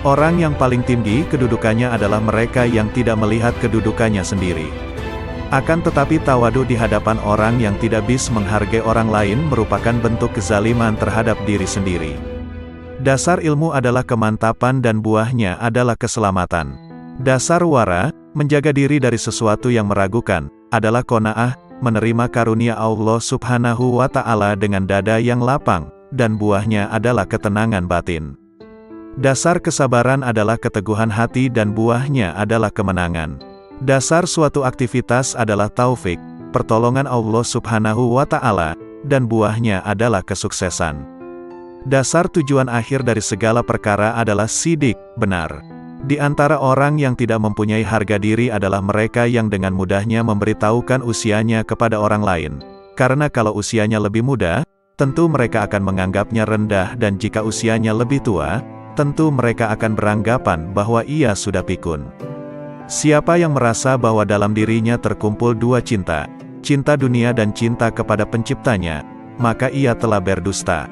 Speaker 1: Orang yang paling tinggi kedudukannya adalah mereka yang tidak melihat kedudukannya sendiri. Akan tetapi tawadu di hadapan orang yang tidak bisa menghargai orang lain merupakan bentuk kezaliman terhadap diri sendiri. Dasar ilmu adalah kemantapan dan buahnya adalah keselamatan. Dasar wara, menjaga diri dari sesuatu yang meragukan, adalah qanaah, menerima karunia Allah Subhanahu wa Ta'ala dengan dada yang lapang, dan buahnya adalah ketenangan batin. Dasar kesabaran adalah keteguhan hati dan buahnya adalah kemenangan. Dasar suatu aktivitas adalah taufik, pertolongan Allah Subhanahu wa Ta'ala, dan buahnya adalah kesuksesan. Dasar tujuan akhir dari segala perkara adalah sidik, benar. Di antara orang yang tidak mempunyai harga diri adalah mereka yang dengan mudahnya memberitahukan usianya kepada orang lain. Karena kalau usianya lebih muda, tentu mereka akan menganggapnya rendah, dan jika usianya lebih tua, tentu mereka akan beranggapan bahwa ia sudah pikun. Siapa yang merasa bahwa dalam dirinya terkumpul dua cinta, cinta dunia dan cinta kepada penciptanya, maka ia telah berdusta.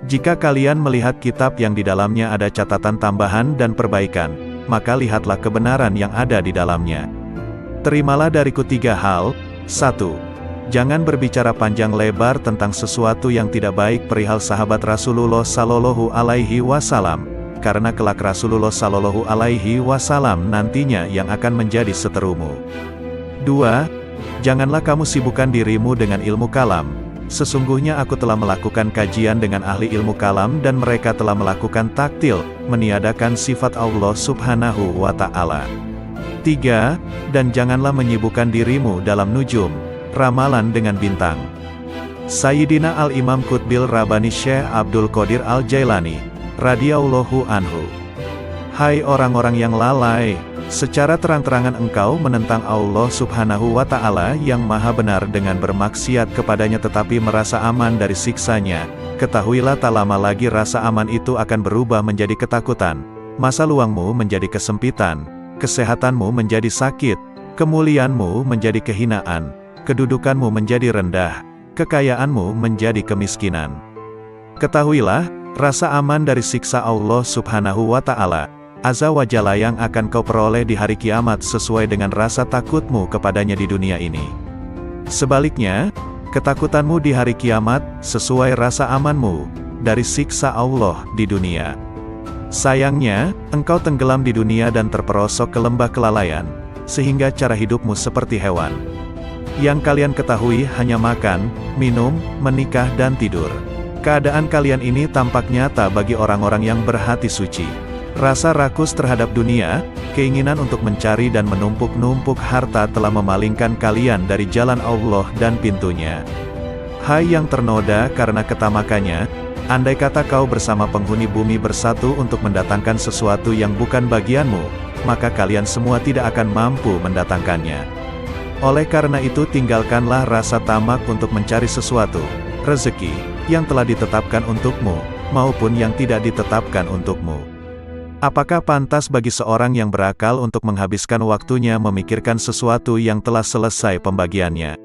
Speaker 1: Jika kalian melihat kitab yang di dalamnya ada catatan tambahan dan perbaikan, maka lihatlah kebenaran yang ada di dalamnya. Terimalah dariku 3 hal. 1. Jangan berbicara panjang lebar tentang sesuatu yang tidak baik perihal sahabat Rasulullah Sallallahu Alaihi Wasallam, karena kelak Rasulullah Sallallahu Alaihi Wasallam nantinya yang akan menjadi seterumu. 2. Janganlah kamu sibukkan dirimu dengan ilmu kalam. Sesungguhnya aku telah melakukan kajian dengan ahli ilmu kalam dan mereka telah melakukan taktil, meniadakan sifat Allah Subhanahu wa Ta'ala. 3. Dan janganlah menyibukkan dirimu dalam nujum, ramalan dengan bintang. Sayyidina Al-Imam Qutbil Rabbani Syekh Abdul Qadir Al-Jailani, radhiyallahu anhu. Hai orang-orang yang lalai, secara terang-terangan engkau menentang Allah Subhanahu wa Ta'ala yang maha benar dengan bermaksiat kepadanya tetapi merasa aman dari siksanya. Ketahuilah tak lama lagi rasa aman itu akan berubah menjadi ketakutan, masa luangmu menjadi kesempitan, kesehatanmu menjadi sakit, kemuliaanmu menjadi kehinaan, kedudukanmu menjadi rendah, kekayaanmu menjadi kemiskinan. Ketahuilah, rasa aman dari siksa Allah Subhanahu wa Ta'ala Azza wa Jalla yang akan kau peroleh di hari kiamat sesuai dengan rasa takutmu kepadanya di dunia ini. Sebaliknya, ketakutanmu di hari kiamat sesuai rasa amanmu dari siksa Allah di dunia. Sayangnya, engkau tenggelam di dunia dan terperosok ke lembah kelalaian, sehingga cara hidupmu seperti hewan. Yang kalian ketahui hanya makan, minum, menikah dan tidur. Keadaan kalian ini tampak nyata bagi orang-orang yang berhati suci. Rasa rakus terhadap dunia, keinginan untuk mencari dan menumpuk-numpuk harta telah memalingkan kalian dari jalan Allah dan pintunya. Hai yang ternoda karena ketamakannya, andai kata kau bersama penghuni bumi bersatu untuk mendatangkan sesuatu yang bukan bagianmu, maka kalian semua tidak akan mampu mendatangkannya. Oleh karena itu tinggalkanlah rasa tamak untuk mencari sesuatu, rezeki, yang telah ditetapkan untukmu, maupun yang tidak ditetapkan untukmu. Apakah pantas bagi seorang yang berakal untuk menghabiskan waktunya memikirkan sesuatu yang telah selesai pembagiannya?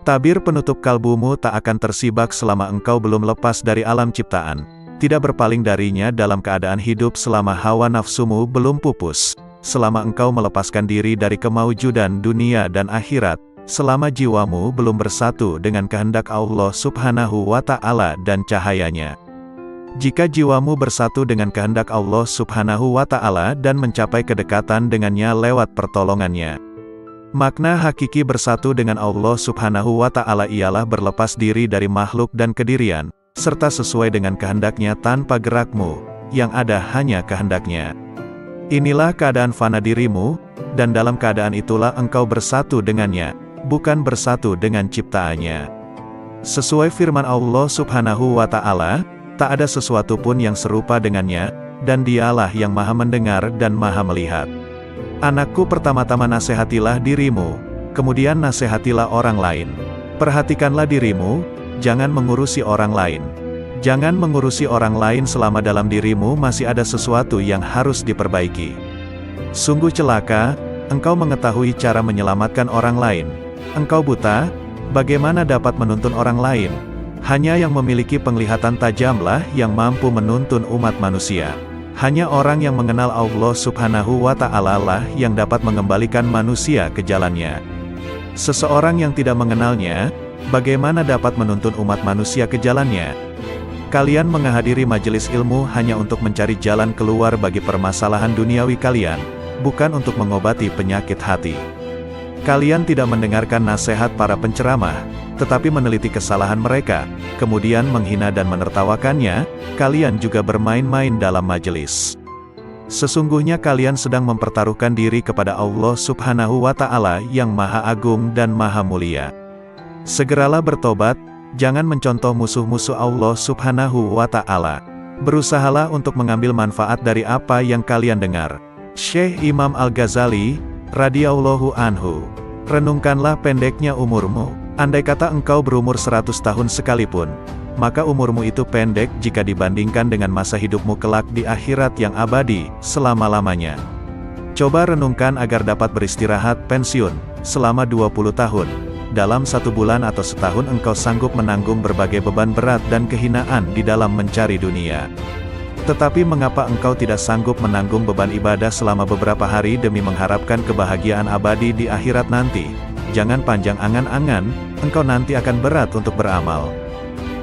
Speaker 1: Tabir penutup kalbumu tak akan tersibak selama engkau belum lepas dari alam ciptaan, tidak berpaling darinya dalam keadaan hidup selama hawa nafsumu belum pupus, selama engkau melepaskan diri dari kemaujudan dunia dan akhirat, selama jiwamu belum bersatu dengan kehendak Allah Subhanahu wa Ta'ala dan cahayanya. Jika jiwamu bersatu dengan kehendak Allah Subhanahu wa Ta'ala dan mencapai kedekatan dengannya lewat pertolongannya. Makna hakiki bersatu dengan Allah Subhanahu wa Ta'ala ialah berlepas diri dari makhluk dan kedirian, serta sesuai dengan kehendaknya tanpa gerakmu, yang ada hanya kehendaknya. Inilah keadaan fana dirimu, dan dalam keadaan itulah engkau bersatu dengannya, bukan bersatu dengan ciptaannya. Sesuai firman Allah Subhanahu wa Ta'ala, tak ada sesuatu pun yang serupa dengannya, dan dialah yang maha mendengar dan maha melihat. Anakku, pertama-tama nasihatilah dirimu, kemudian nasihatilah orang lain. Perhatikanlah dirimu, jangan mengurusi orang lain. Jangan mengurusi orang lain selama dalam dirimu masih ada sesuatu yang harus diperbaiki. Sungguh celaka, engkau mengetahui cara menyelamatkan orang lain. Engkau buta, bagaimana dapat menuntun orang lain? Hanya yang memiliki penglihatan tajamlah yang mampu menuntun umat manusia. Hanya orang yang mengenal Allah Subhanahu wa Ta'ala lah yang dapat mengembalikan manusia ke jalannya. Seseorang yang tidak mengenalnya, bagaimana dapat menuntun umat manusia ke jalannya? Kalian menghadiri majelis ilmu hanya untuk mencari jalan keluar bagi permasalahan duniawi kalian, bukan untuk mengobati penyakit hati. Kalian tidak mendengarkan nasihat para penceramah, tetapi meneliti kesalahan mereka, kemudian menghina dan menertawakannya. Kalian juga bermain-main dalam majelis. Sesungguhnya kalian sedang mempertaruhkan diri kepada Allah Subhanahu wa Ta'ala yang Maha Agung dan Maha Mulia. Segeralah bertobat, jangan mencontoh musuh-musuh Allah Subhanahu wa Ta'ala. Berusahalah untuk mengambil manfaat dari apa yang kalian dengar. Syekh Imam Al-Ghazali, radhiyallahu anhu. Renungkanlah pendeknya umurmu. Andai kata engkau berumur 100 tahun sekalipun, maka umurmu itu pendek jika dibandingkan dengan masa hidupmu kelak di akhirat yang abadi, selama-lamanya. Coba renungkan agar dapat beristirahat pensiun, selama 20 tahun. Dalam 1 bulan atau setahun engkau sanggup menanggung berbagai beban berat dan kehinaan di dalam mencari dunia. Tetapi mengapa engkau tidak sanggup menanggung beban ibadah selama beberapa hari demi mengharapkan kebahagiaan abadi di akhirat nanti? Jangan panjang angan-angan, engkau nanti akan berat untuk beramal.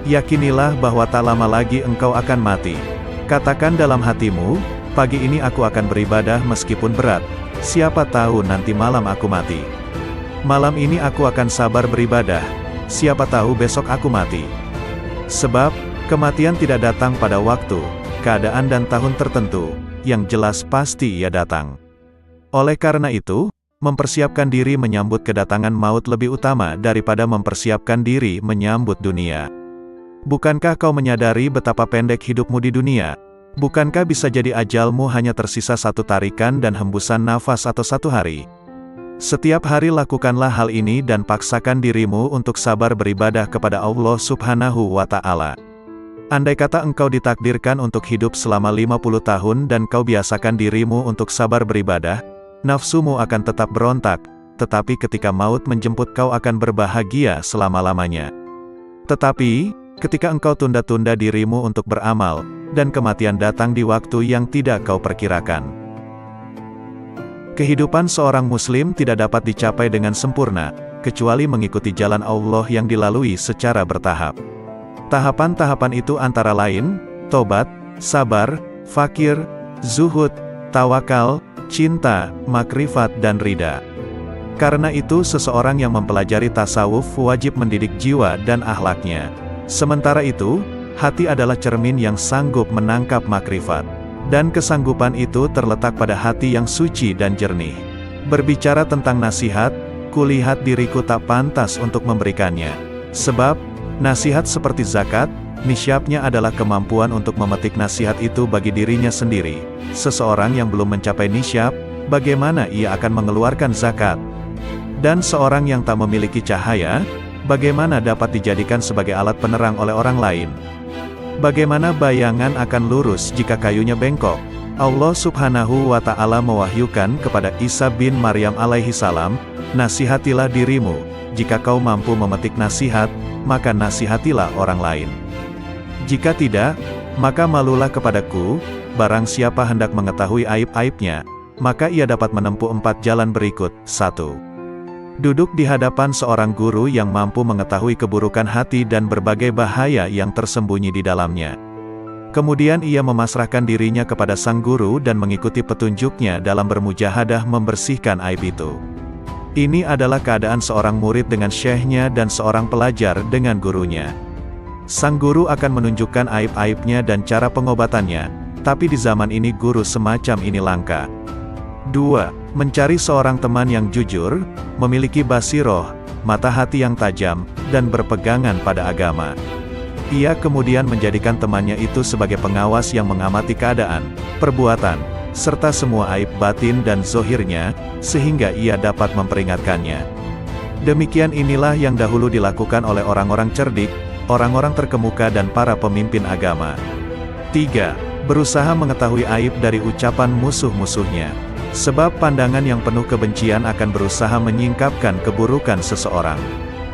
Speaker 1: Yakinilah bahwa tak lama lagi engkau akan mati. Katakan dalam hatimu, pagi ini aku akan beribadah meskipun berat. Siapa tahu nanti malam aku mati. Malam ini aku akan sabar beribadah. Siapa tahu besok aku mati. Sebab, kematian tidak datang pada waktu, keadaan dan tahun tertentu, yang jelas pasti ia datang. Oleh karena itu, mempersiapkan diri menyambut kedatangan maut lebih utama daripada mempersiapkan diri menyambut dunia. Bukankah kau menyadari betapa pendek hidupmu di dunia? Bukankah bisa jadi ajalmu hanya tersisa 1 tarikan dan hembusan nafas atau 1 hari? Setiap hari lakukanlah hal ini dan paksakan dirimu untuk sabar beribadah kepada Allah Subhanahu wa Ta'ala. Andai kata engkau ditakdirkan untuk hidup selama 50 tahun dan kau biasakan dirimu untuk sabar beribadah, nafsumu akan tetap berontak, tetapi ketika maut menjemput kau akan berbahagia selama-lamanya. Tetapi, ketika engkau tunda-tunda dirimu untuk beramal, dan kematian datang di waktu yang tidak kau perkirakan. Kehidupan seorang muslim tidak dapat dicapai dengan sempurna, kecuali mengikuti jalan Allah yang dilalui secara bertahap. Tahapan-tahapan itu antara lain, tobat, sabar, fakir, zuhud, tawakal, cinta, makrifat dan ridha. Karena itu seseorang yang mempelajari tasawuf wajib mendidik jiwa dan akhlaknya. Sementara itu, hati adalah cermin yang sanggup menangkap makrifat. Dan kesanggupan itu terletak pada hati yang suci dan jernih. Berbicara tentang nasihat, kulihat diriku tak pantas untuk memberikannya. Sebab, nasihat seperti zakat, nisyabnya adalah kemampuan untuk memetik nasihat itu bagi dirinya sendiri. Seseorang yang belum mencapai nisyab, bagaimana ia akan mengeluarkan zakat? Dan seorang yang tak memiliki cahaya, bagaimana dapat dijadikan sebagai alat penerang oleh orang lain? Bagaimana bayangan akan lurus jika kayunya bengkok? Allah Subhanahu wa Ta'ala mewahyukan kepada Isa bin Maryam alaihi salam, nasihatilah dirimu, jika kau mampu memetik nasihat, maka nasihatilah orang lain. Jika tidak, maka malulah kepadaku. Barang siapa hendak mengetahui aib-aibnya, maka ia dapat menempuh 4 jalan berikut. 1. Duduk di hadapan seorang guru yang mampu mengetahui keburukan hati dan berbagai bahaya yang tersembunyi di dalamnya. Kemudian ia memasrahkan dirinya kepada sang guru dan mengikuti petunjuknya dalam bermujahadah membersihkan aib itu. Ini adalah keadaan seorang murid dengan syekhnya dan seorang pelajar dengan gurunya. Sang guru akan menunjukkan aib-aibnya dan cara pengobatannya, tapi di zaman ini guru semacam ini langka. 2. Mencari seorang teman yang jujur, memiliki basiroh, mata hati yang tajam, dan berpegangan pada agama. Ia kemudian menjadikan temannya itu sebagai pengawas yang mengamati keadaan, perbuatan, serta semua aib batin dan zohirnya, sehingga ia dapat memperingatkannya. Demikian inilah yang dahulu dilakukan oleh orang-orang cerdik, orang-orang terkemuka dan para pemimpin agama. 3. Berusaha mengetahui aib dari ucapan musuh-musuhnya. Sebab pandangan yang penuh kebencian akan berusaha menyingkapkan keburukan seseorang.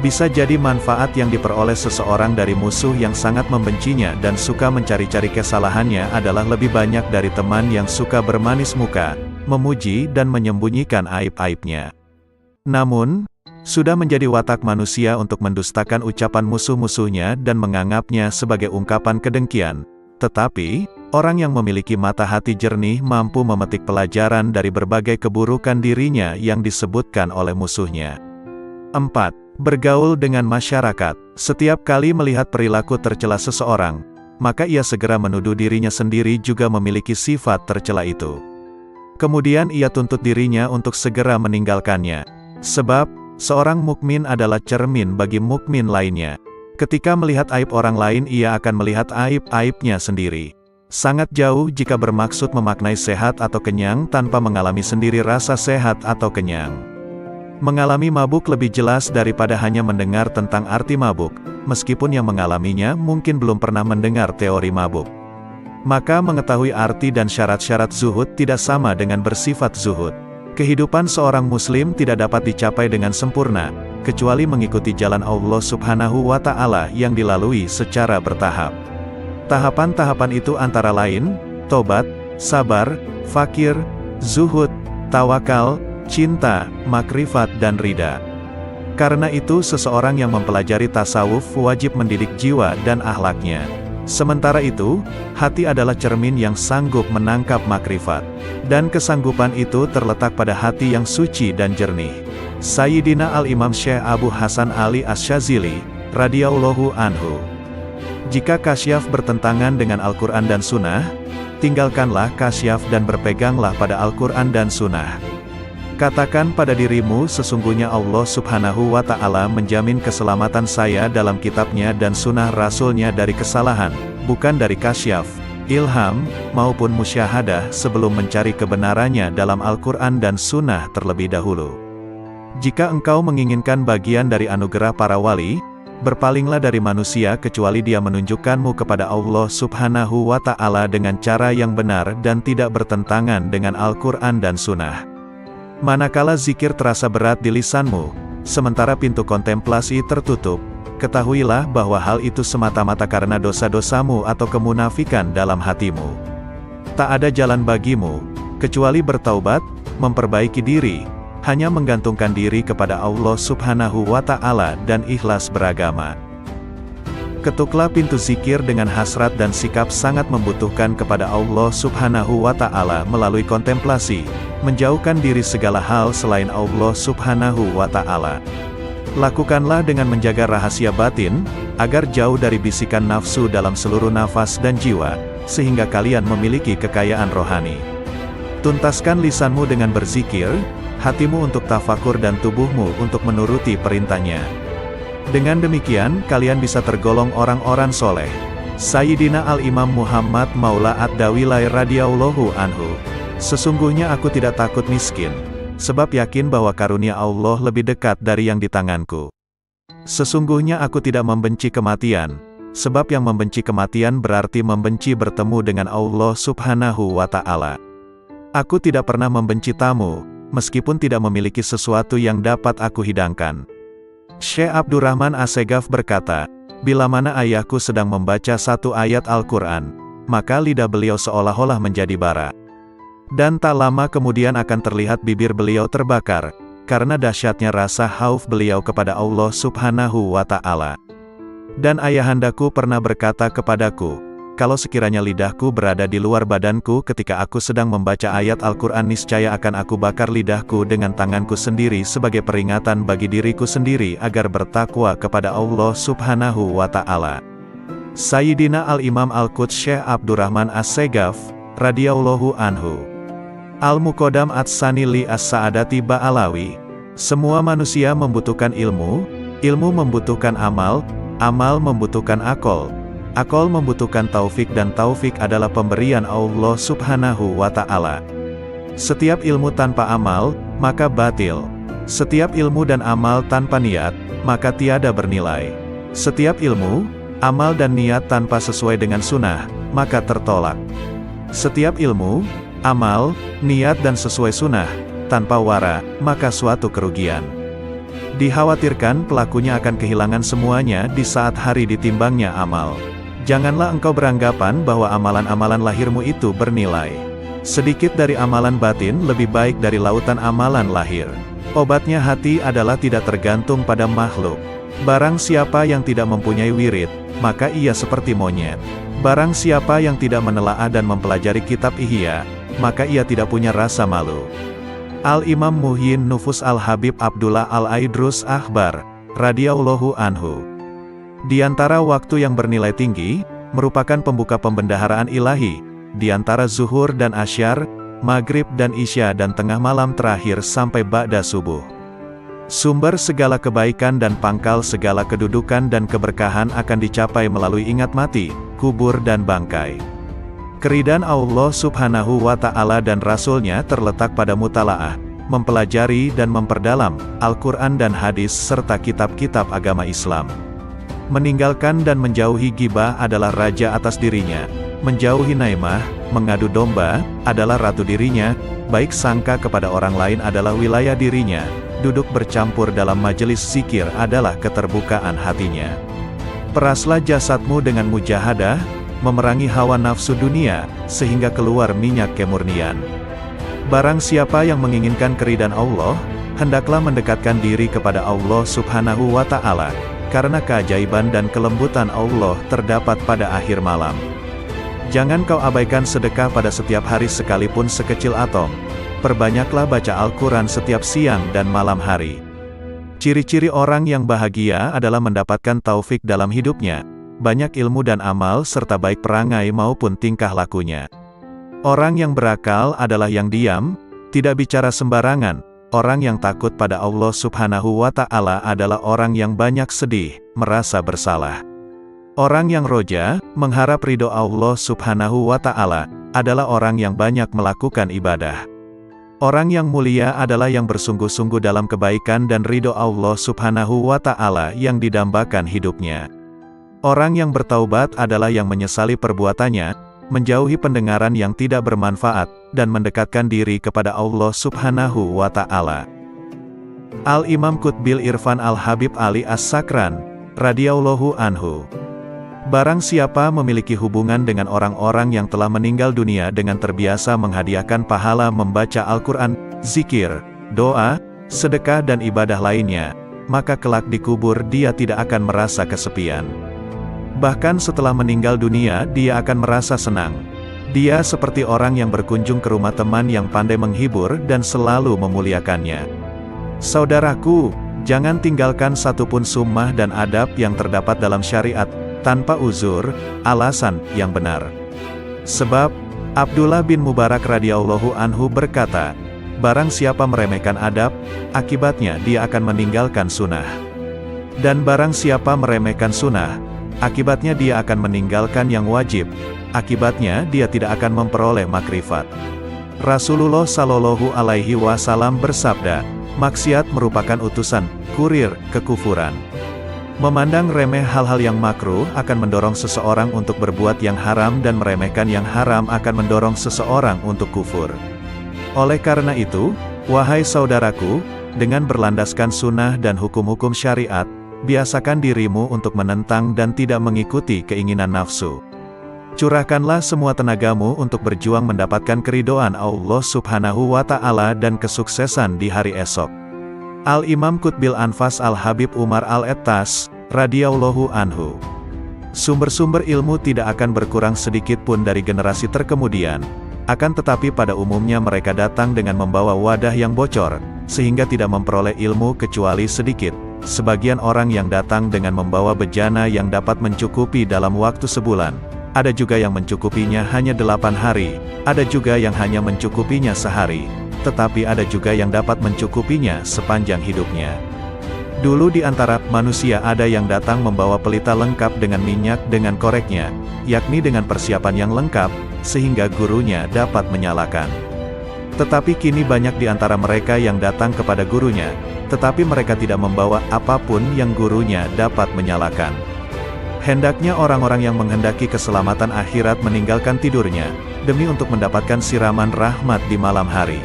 Speaker 1: Bisa jadi manfaat yang diperoleh seseorang dari musuh yang sangat membencinya dan suka mencari-cari kesalahannya adalah lebih banyak dari teman yang suka bermanis muka, memuji dan menyembunyikan aib-aibnya. Namun, sudah menjadi watak manusia untuk mendustakan ucapan musuh-musuhnya dan menganggapnya sebagai ungkapan kedengkian. Tetapi, orang yang memiliki mata hati jernih mampu memetik pelajaran dari berbagai keburukan dirinya yang disebutkan oleh musuhnya. 4. Bergaul dengan masyarakat. Setiap kali melihat perilaku tercela seseorang, maka ia segera menuduh dirinya sendiri juga memiliki sifat tercela itu. Kemudian ia tuntut dirinya untuk segera meninggalkannya. Sebab, seorang mukmin adalah cermin bagi mukmin lainnya. Ketika melihat aib orang lain ia akan melihat aib-aibnya sendiri. Sangat jauh jika bermaksud memaknai sehat atau kenyang tanpa mengalami sendiri rasa sehat atau kenyang. Mengalami mabuk lebih jelas daripada hanya mendengar tentang arti mabuk, meskipun yang mengalaminya mungkin belum pernah mendengar teori mabuk. Maka mengetahui arti dan syarat-syarat zuhud tidak sama dengan bersifat zuhud. Kehidupan seorang muslim tidak dapat dicapai dengan sempurna, kecuali mengikuti jalan Allah Subhanahu wa Ta'ala yang dilalui secara bertahap. Tahapan-tahapan itu antara lain, tobat, sabar, fakir, zuhud, tawakal, cinta, makrifat dan ridha. Karena itu seseorang yang mempelajari tasawuf wajib mendidik jiwa dan akhlaknya. Sementara itu, hati adalah cermin yang sanggup menangkap makrifat. Dan kesanggupan itu terletak pada hati yang suci dan jernih. Sayyidina Al-Imam Syekh Abu Hasan Ali Asy-Syadzili, radhiyallahu anhu. Jika kasyaf bertentangan dengan Al-Quran dan Sunnah, tinggalkanlah kasyaf dan berpeganglah pada Al-Quran dan Sunnah. Katakan pada dirimu sesungguhnya Allah Subhanahu wa Ta'ala menjamin keselamatan saya dalam kitabnya dan sunnah rasulnya dari kesalahan, bukan dari kasyaf, ilham, maupun musyahadah sebelum mencari kebenarannya dalam Al-Quran dan sunnah terlebih dahulu. Jika engkau menginginkan bagian dari anugerah para wali, berpalinglah dari manusia kecuali dia menunjukkanmu kepada Allah Subhanahu wa Ta'ala dengan cara yang benar dan tidak bertentangan dengan Al-Quran dan sunnah. Manakala zikir terasa berat di lisanmu, sementara pintu kontemplasi tertutup, ketahuilah bahwa hal itu semata-mata karena dosa-dosamu atau kemunafikan dalam hatimu. Tak ada jalan bagimu, kecuali bertaubat, memperbaiki diri, hanya menggantungkan diri kepada Allah Subhanahu wa Ta'ala dan ikhlas beragama. Ketuklah pintu zikir dengan hasrat dan sikap sangat membutuhkan kepada Allah Subhanahu wa Ta'ala melalui kontemplasi, menjauhkan diri segala hal selain Allah Subhanahu wa Ta'ala. Lakukanlah dengan menjaga rahasia batin, agar jauh dari bisikan nafsu dalam seluruh nafas dan jiwa, sehingga kalian memiliki kekayaan rohani. Tuntaskan lisanmu dengan berzikir, hatimu untuk tafakur dan tubuhmu untuk menuruti perintahnya. Dengan demikian, kalian bisa tergolong orang-orang soleh. Sayyidina Al-Imam Muhammad Maula Ad-Dawilai radhiyallahu anhu. Sesungguhnya aku tidak takut miskin, sebab yakin bahwa karunia Allah lebih dekat dari yang di tanganku. Sesungguhnya aku tidak membenci kematian, sebab yang membenci kematian berarti membenci bertemu dengan Allah Subhanahu wa Ta'ala. Aku tidak pernah membenci tamu, meskipun tidak memiliki sesuatu yang dapat aku hidangkan. Syekh Abdurrahman Assegaf berkata, bila mana ayahku sedang membaca satu ayat Al-Quran, maka lidah beliau seolah-olah menjadi bara. Dan tak lama kemudian akan terlihat bibir beliau terbakar, karena dahsyatnya rasa khauf beliau kepada Allah Subhanahu wa Ta'ala. Dan ayahandaku pernah berkata kepadaku, kalau sekiranya lidahku berada di luar badanku ketika aku sedang membaca ayat Al-Quran niscaya akan aku bakar lidahku dengan tanganku sendiri sebagai peringatan bagi diriku sendiri agar bertakwa kepada Allah Subhanahu wa Ta'ala. Sayyidina Al-Imam Al-Quds Syekh Abdurrahman As-Segaf, radhiyallahu anhu. Al-Muqaddam Ats-Tsani li As-Sa'adati Ba'alawi. Semua manusia membutuhkan ilmu, ilmu membutuhkan amal, amal membutuhkan akal. Akal membutuhkan taufik dan taufik adalah pemberian Allah Subhanahu wa Ta'ala. Setiap ilmu tanpa amal, maka batil. Setiap ilmu dan amal tanpa niat, maka tiada bernilai. Setiap ilmu, amal dan niat tanpa sesuai dengan sunnah, maka tertolak. Setiap ilmu, amal, niat dan sesuai sunnah, tanpa wara, maka suatu kerugian. Dikhawatirkan pelakunya akan kehilangan semuanya di saat hari ditimbangnya amal. Janganlah engkau beranggapan bahwa amalan-amalan lahirmu itu bernilai. Sedikit dari amalan batin lebih baik dari lautan amalan lahir. Obatnya hati adalah tidak tergantung pada makhluk. Barang siapa yang tidak mempunyai wirid, maka ia seperti monyet. Barang siapa yang tidak menelaah dan mempelajari kitab Ihya, maka ia tidak punya rasa malu. Al-Imam Muhyin Nufus Al-Habib Abdullah Al-Aidrus Akhbar, radhiyallahu anhu. Di antara waktu yang bernilai tinggi, merupakan pembuka pembendaharaan ilahi, di antara zuhur dan asyar, maghrib dan isya dan tengah malam terakhir sampai ba'da subuh. Sumber segala kebaikan dan pangkal segala kedudukan dan keberkahan akan dicapai melalui ingat mati, kubur dan bangkai. Keridhaan Allah Subhanahu wa Ta'ala dan Rasul-Nya terletak pada mutalaah, mempelajari dan memperdalam Al-Quran dan hadis serta kitab-kitab agama Islam. Meninggalkan dan menjauhi ghibah adalah raja atas dirinya, menjauhi naimah, mengadu domba, adalah ratu dirinya, baik sangka kepada orang lain adalah wilayah dirinya, duduk bercampur dalam majelis zikir adalah keterbukaan hatinya. Peraslah jasadmu dengan mujahadah, memerangi hawa nafsu dunia, sehingga keluar minyak kemurnian. Barang siapa yang menginginkan keridhaan Allah, hendaklah mendekatkan diri kepada Allah Subhanahu wa Ta'ala, karena keajaiban dan kelembutan Allah terdapat pada akhir malam. Jangan kau abaikan sedekah pada setiap hari sekalipun sekecil atom. Perbanyaklah baca Al-Quran setiap siang dan malam hari. Ciri-ciri orang yang bahagia adalah mendapatkan taufik dalam hidupnya, banyak ilmu dan amal serta baik perangai maupun tingkah lakunya. Orang yang berakal adalah yang diam, tidak bicara sembarangan. Orang yang takut pada Allah Subhanahu wa Ta'ala adalah orang yang banyak sedih, merasa bersalah. Orang yang roja, mengharap ridho Allah Subhanahu wa Ta'ala, adalah orang yang banyak melakukan ibadah. Orang yang mulia adalah yang bersungguh-sungguh dalam kebaikan dan ridho Allah Subhanahu wa Ta'ala yang didambakan hidupnya. Orang yang bertaubat adalah yang menyesali perbuatannya, menjauhi pendengaran yang tidak bermanfaat, dan mendekatkan diri kepada Allah Subhanahu wa Ta'ala. Al-Imam Qutbil Irfan Al-Habib Ali As-Sakran, radhiyallahu anhu. Barang siapa memiliki hubungan dengan orang-orang yang telah meninggal dunia dengan terbiasa menghadiahkan pahala membaca Al-Quran, zikir, doa, sedekah dan ibadah lainnya, maka kelak di kubur dia tidak akan merasa kesepian. Bahkan setelah meninggal dunia dia akan merasa senang. Dia seperti orang yang berkunjung ke rumah teman yang pandai menghibur dan selalu memuliakannya. Saudaraku, jangan tinggalkan satupun sunnah dan adab yang terdapat dalam syariat, tanpa uzur, alasan yang benar. Sebab, Abdullah bin Mubarak radhiyallahu anhu berkata, barang siapa meremehkan adab, akibatnya dia akan meninggalkan sunnah. Dan barang siapa meremehkan sunnah, akibatnya dia akan meninggalkan yang wajib, akibatnya dia tidak akan memperoleh makrifat. Rasulullah Shallallahu Alaihi Wasallam bersabda, maksiat merupakan utusan, kurir, kekufuran. Memandang remeh hal-hal yang makruh akan mendorong seseorang untuk berbuat yang haram dan meremehkan yang haram akan mendorong seseorang untuk kufur. Oleh karena itu, wahai saudaraku, dengan berlandaskan sunnah dan hukum-hukum syariat, biasakan dirimu untuk menentang dan tidak mengikuti keinginan nafsu. Curahkanlah semua tenagamu untuk berjuang mendapatkan keridhaan Allah Subhanahu wa Ta'ala dan kesuksesan di hari esok. Al-Imam Qutbil Anfas Al-Habib Umar Al-Ettas, radhiyallahu anhu. Sumber-sumber ilmu tidak akan berkurang sedikit pun dari generasi terkemudian, akan tetapi pada umumnya mereka datang dengan membawa wadah yang bocor, sehingga tidak memperoleh ilmu kecuali sedikit. Sebagian orang yang datang dengan membawa bejana yang dapat mencukupi dalam waktu sebulan, ada juga yang mencukupinya hanya 8 hari, ada juga yang hanya mencukupinya sehari, tetapi ada juga yang dapat mencukupinya sepanjang hidupnya. Dulu di antara manusia ada yang datang membawa pelita lengkap dengan minyak dengan koreknya, yakni dengan persiapan yang lengkap, sehingga gurunya dapat menyalakan. Tetapi kini banyak di antara mereka yang datang kepada gurunya, tetapi mereka tidak membawa apapun yang gurunya dapat menyalakan. Hendaknya orang-orang yang menghendaki keselamatan akhirat meninggalkan tidurnya, demi untuk mendapatkan siraman rahmat di malam hari.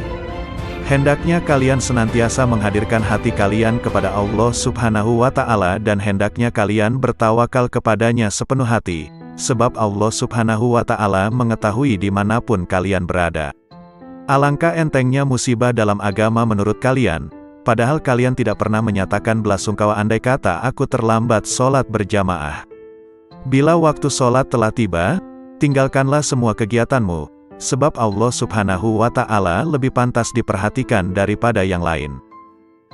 Speaker 1: Hendaknya kalian senantiasa menghadirkan hati kalian kepada Allah Subhanahu wa Ta'ala dan hendaknya kalian bertawakal kepadanya sepenuh hati, sebab Allah Subhanahu wa Ta'ala mengetahui dimanapun kalian berada. Alangkah entengnya musibah dalam agama menurut kalian, padahal kalian tidak pernah menyatakan belasungkawa andai kata aku terlambat sholat berjamaah. Bila waktu sholat telah tiba, tinggalkanlah semua kegiatanmu, sebab Allah Subhanahu wa Ta'ala lebih pantas diperhatikan daripada yang lain.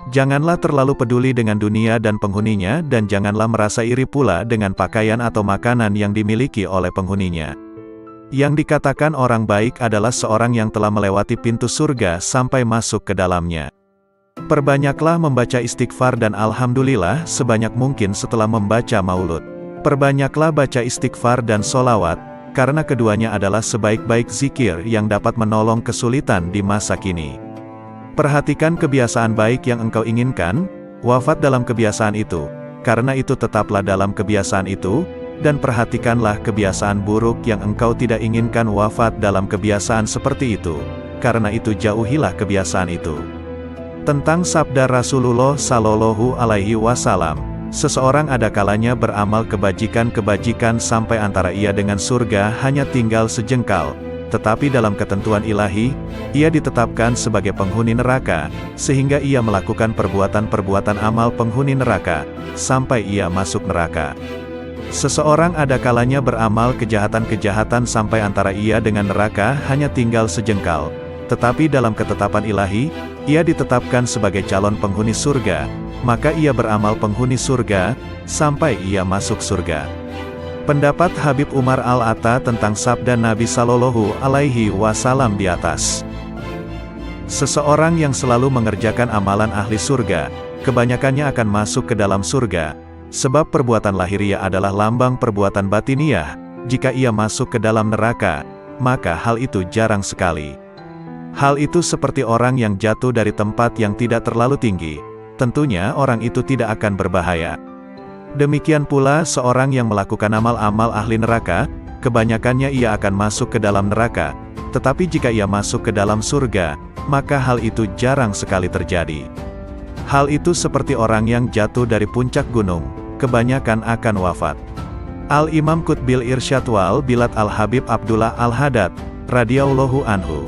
Speaker 1: Janganlah terlalu peduli dengan dunia dan penghuninya dan janganlah merasa iri pula dengan pakaian atau makanan yang dimiliki oleh penghuninya. Yang dikatakan orang baik adalah seorang yang telah melewati pintu surga sampai masuk ke dalamnya. Perbanyaklah membaca istighfar dan alhamdulillah sebanyak mungkin setelah membaca maulud. Perbanyaklah baca istighfar dan solawat, karena keduanya adalah sebaik-baik zikir yang dapat menolong kesulitan di masa kini. Perhatikan kebiasaan baik yang engkau inginkan, wafat dalam kebiasaan itu, karena itu tetaplah dalam kebiasaan itu, dan perhatikanlah kebiasaan buruk yang engkau tidak inginkan wafat dalam kebiasaan seperti itu, karena itu jauhilah kebiasaan itu. Tentang sabda Rasulullah Shallallahu Alaihi Wasallam, seseorang ada kalanya beramal kebajikan-kebajikan sampai antara ia dengan surga hanya tinggal sejengkal, tetapi dalam ketentuan ilahi, ia ditetapkan sebagai penghuni neraka, sehingga ia melakukan perbuatan-perbuatan amal penghuni neraka, sampai ia masuk neraka. Seseorang ada kalanya beramal kejahatan-kejahatan sampai antara ia dengan neraka hanya tinggal sejengkal, tetapi dalam ketetapan ilahi, ia ditetapkan sebagai calon penghuni surga, maka ia beramal penghuni surga, sampai ia masuk surga. Pendapat Habib Umar Al-Atta tentang sabda Nabi Shallallahu Alaihi Wasallam di atas. Seseorang yang selalu mengerjakan amalan ahli surga, kebanyakannya akan masuk ke dalam surga, sebab perbuatan lahiriah adalah lambang perbuatan batiniah. Jika ia masuk ke dalam neraka, maka hal itu jarang sekali. Hal itu seperti orang yang jatuh dari tempat yang tidak terlalu tinggi, tentunya orang itu tidak akan berbahaya. Demikian pula seorang yang melakukan amal-amal ahli neraka, kebanyakannya ia akan masuk ke dalam neraka, tetapi jika ia masuk ke dalam surga, maka hal itu jarang sekali terjadi. Hal itu seperti orang yang jatuh dari puncak gunung, kebanyakan akan wafat. Al-Imam Qutbil Irsyad wal Bilad Al-Habib Abdullah Al-Haddad, radhiyallahu anhu.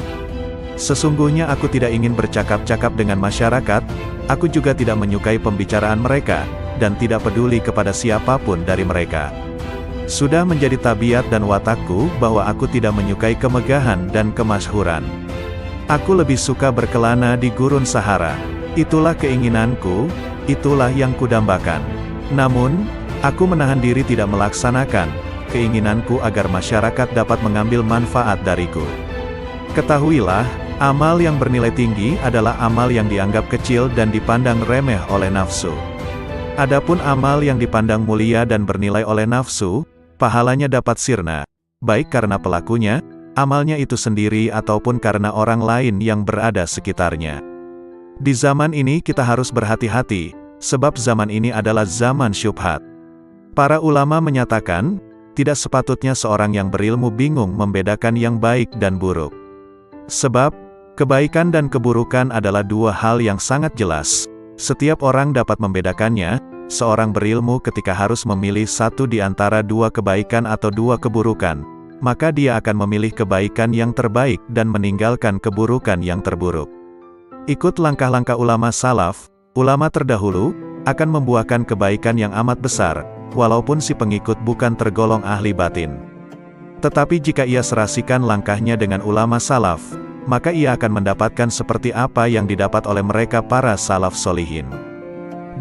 Speaker 1: Sesungguhnya aku tidak ingin bercakap-cakap dengan masyarakat, aku juga tidak menyukai pembicaraan mereka, dan tidak peduli kepada siapapun dari mereka. Sudah menjadi tabiat dan watakku bahwa aku tidak menyukai kemegahan dan kemasyhuran. Aku lebih suka berkelana di gurun Sahara. Itulah keinginanku, itulah yang kudambakan. Namun, aku menahan diri tidak melaksanakan keinginanku agar masyarakat dapat mengambil manfaat dariku. Ketahuilah, amal yang bernilai tinggi adalah amal yang dianggap kecil dan dipandang remeh oleh nafsu. Adapun amal yang dipandang mulia dan bernilai oleh nafsu, pahalanya dapat sirna, baik karena pelakunya, amalnya itu sendiri ataupun karena orang lain yang berada sekitarnya. Di zaman ini kita harus berhati-hati, sebab zaman ini adalah zaman syubhat. Para ulama menyatakan, tidak sepatutnya seorang yang berilmu bingung membedakan yang baik dan buruk. Sebab, kebaikan dan keburukan adalah dua hal yang sangat jelas. Setiap orang dapat membedakannya. Seorang berilmu ketika harus memilih satu di antara dua kebaikan atau dua keburukan, maka dia akan memilih kebaikan yang terbaik dan meninggalkan keburukan yang terburuk. Ikut langkah-langkah ulama salaf, ulama terdahulu, akan membuahkan kebaikan yang amat besar, walaupun si pengikut bukan tergolong ahli batin. Tetapi jika ia serasikan langkahnya dengan ulama salaf, maka ia akan mendapatkan seperti apa yang didapat oleh mereka para salaf solihin.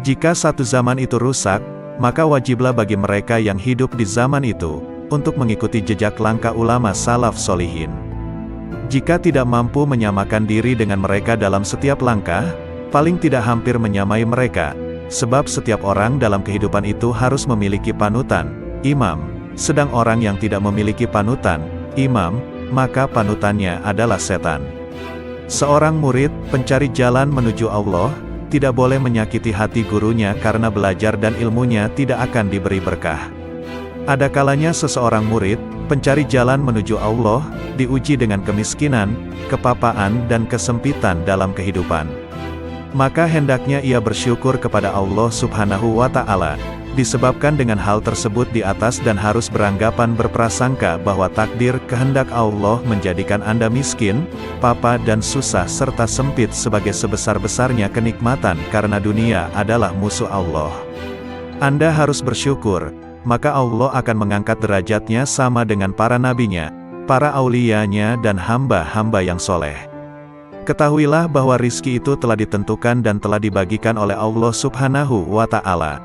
Speaker 1: Jika satu zaman itu rusak, maka wajiblah bagi mereka yang hidup di zaman itu, untuk mengikuti jejak langkah ulama salaf solihin. Jika tidak mampu menyamakan diri dengan mereka dalam setiap langkah, paling tidak hampir menyamai mereka, sebab setiap orang dalam kehidupan itu harus memiliki panutan, imam, sedang orang yang tidak memiliki panutan, imam, maka panutannya adalah setan. Seorang murid, pencari jalan menuju Allah, tidak boleh menyakiti hati gurunya karena belajar dan ilmunya tidak akan diberi berkah. Ada kalanya seseorang murid, Pencari jalan menuju Allah, diuji dengan kemiskinan, kepapaan dan kesempitan dalam kehidupan. Maka hendaknya ia bersyukur kepada Allah Subhanahu wa Ta'ala, disebabkan dengan hal tersebut di atas dan harus beranggapan berprasangka bahwa takdir kehendak Allah menjadikan Anda miskin, papa dan susah serta sempit sebagai sebesar-besarnya kenikmatan karena dunia adalah musuh Allah. Anda harus bersyukur, maka Allah akan mengangkat derajatnya sama dengan para nabinya, para auliyanya dan hamba-hamba yang soleh. Ketahuilah bahwa rizki itu telah ditentukan dan telah dibagikan oleh Allah Subhanahu wa Ta'ala.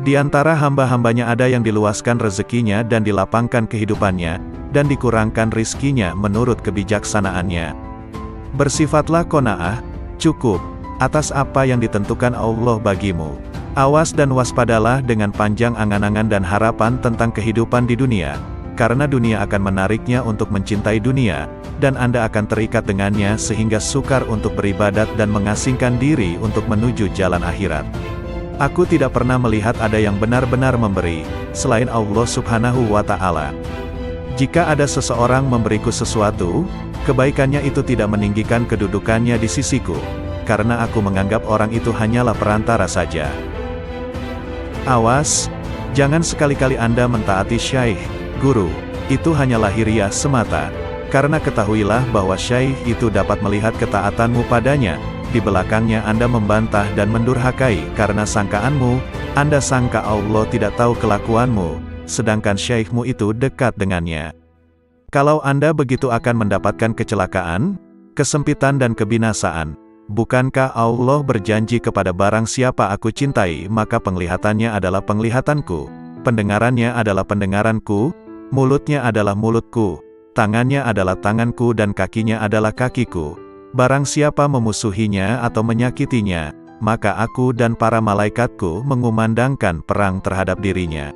Speaker 1: Di antara hamba-hambanya ada yang diluaskan rezekinya dan dilapangkan kehidupannya, dan dikurangkan rizkinya menurut kebijaksanaannya. Bersifatlah qanaah, cukup, atas apa yang ditentukan Allah bagimu. Awas dan waspadalah dengan panjang angan-angan dan harapan tentang kehidupan di dunia, karena dunia akan menariknya untuk mencintai dunia, dan Anda akan terikat dengannya sehingga sukar untuk beribadat dan mengasingkan diri untuk menuju jalan akhirat. Aku tidak pernah melihat ada yang benar-benar memberi, selain Allah Subhanahu wa Ta'ala. Jika ada seseorang memberiku sesuatu, kebaikannya itu tidak meninggikan kedudukannya di sisiku, karena aku menganggap orang itu hanyalah perantara saja. Awas, jangan sekali-kali Anda mentaati syaikh, guru, itu hanya lahiriah semata, karena ketahuilah bahwa syaikh itu dapat melihat ketaatanmu padanya. Di belakangnya Anda membantah dan mendurhakai karena sangkaanmu, Anda sangka Allah tidak tahu kelakuanmu, sedangkan syekhmu itu dekat dengannya. Kalau Anda begitu akan mendapatkan kecelakaan, kesempitan dan kebinasaan. Bukankah Allah berjanji kepada barang siapa aku cintai maka penglihatannya adalah penglihatanku, pendengarannya adalah pendengaranku, mulutnya adalah mulutku, tangannya adalah tanganku dan kakinya adalah kakiku. Barang siapa memusuhinya atau menyakitinya, maka aku dan para malaikatku mengumandangkan perang terhadap dirinya.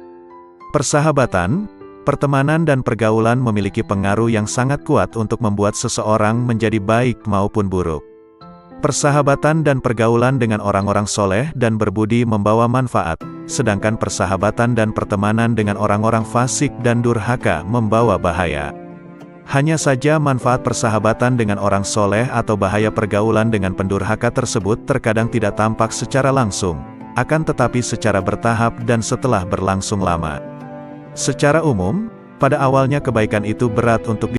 Speaker 1: Persahabatan, pertemanan dan pergaulan memiliki pengaruh yang sangat kuat untuk membuat seseorang menjadi baik maupun buruk. Persahabatan dan pergaulan dengan orang-orang soleh dan berbudi membawa manfaat, sedangkan persahabatan dan pertemanan dengan orang-orang fasik dan durhaka membawa bahaya. Hanya saja manfaat persahabatan dengan orang soleh atau bahaya pergaulan dengan pendurhaka tersebut terkadang tidak tampak secara langsung, akan tetapi secara bertahap dan setelah berlangsung lama. Secara umum, pada awalnya kebaikan itu berat untuk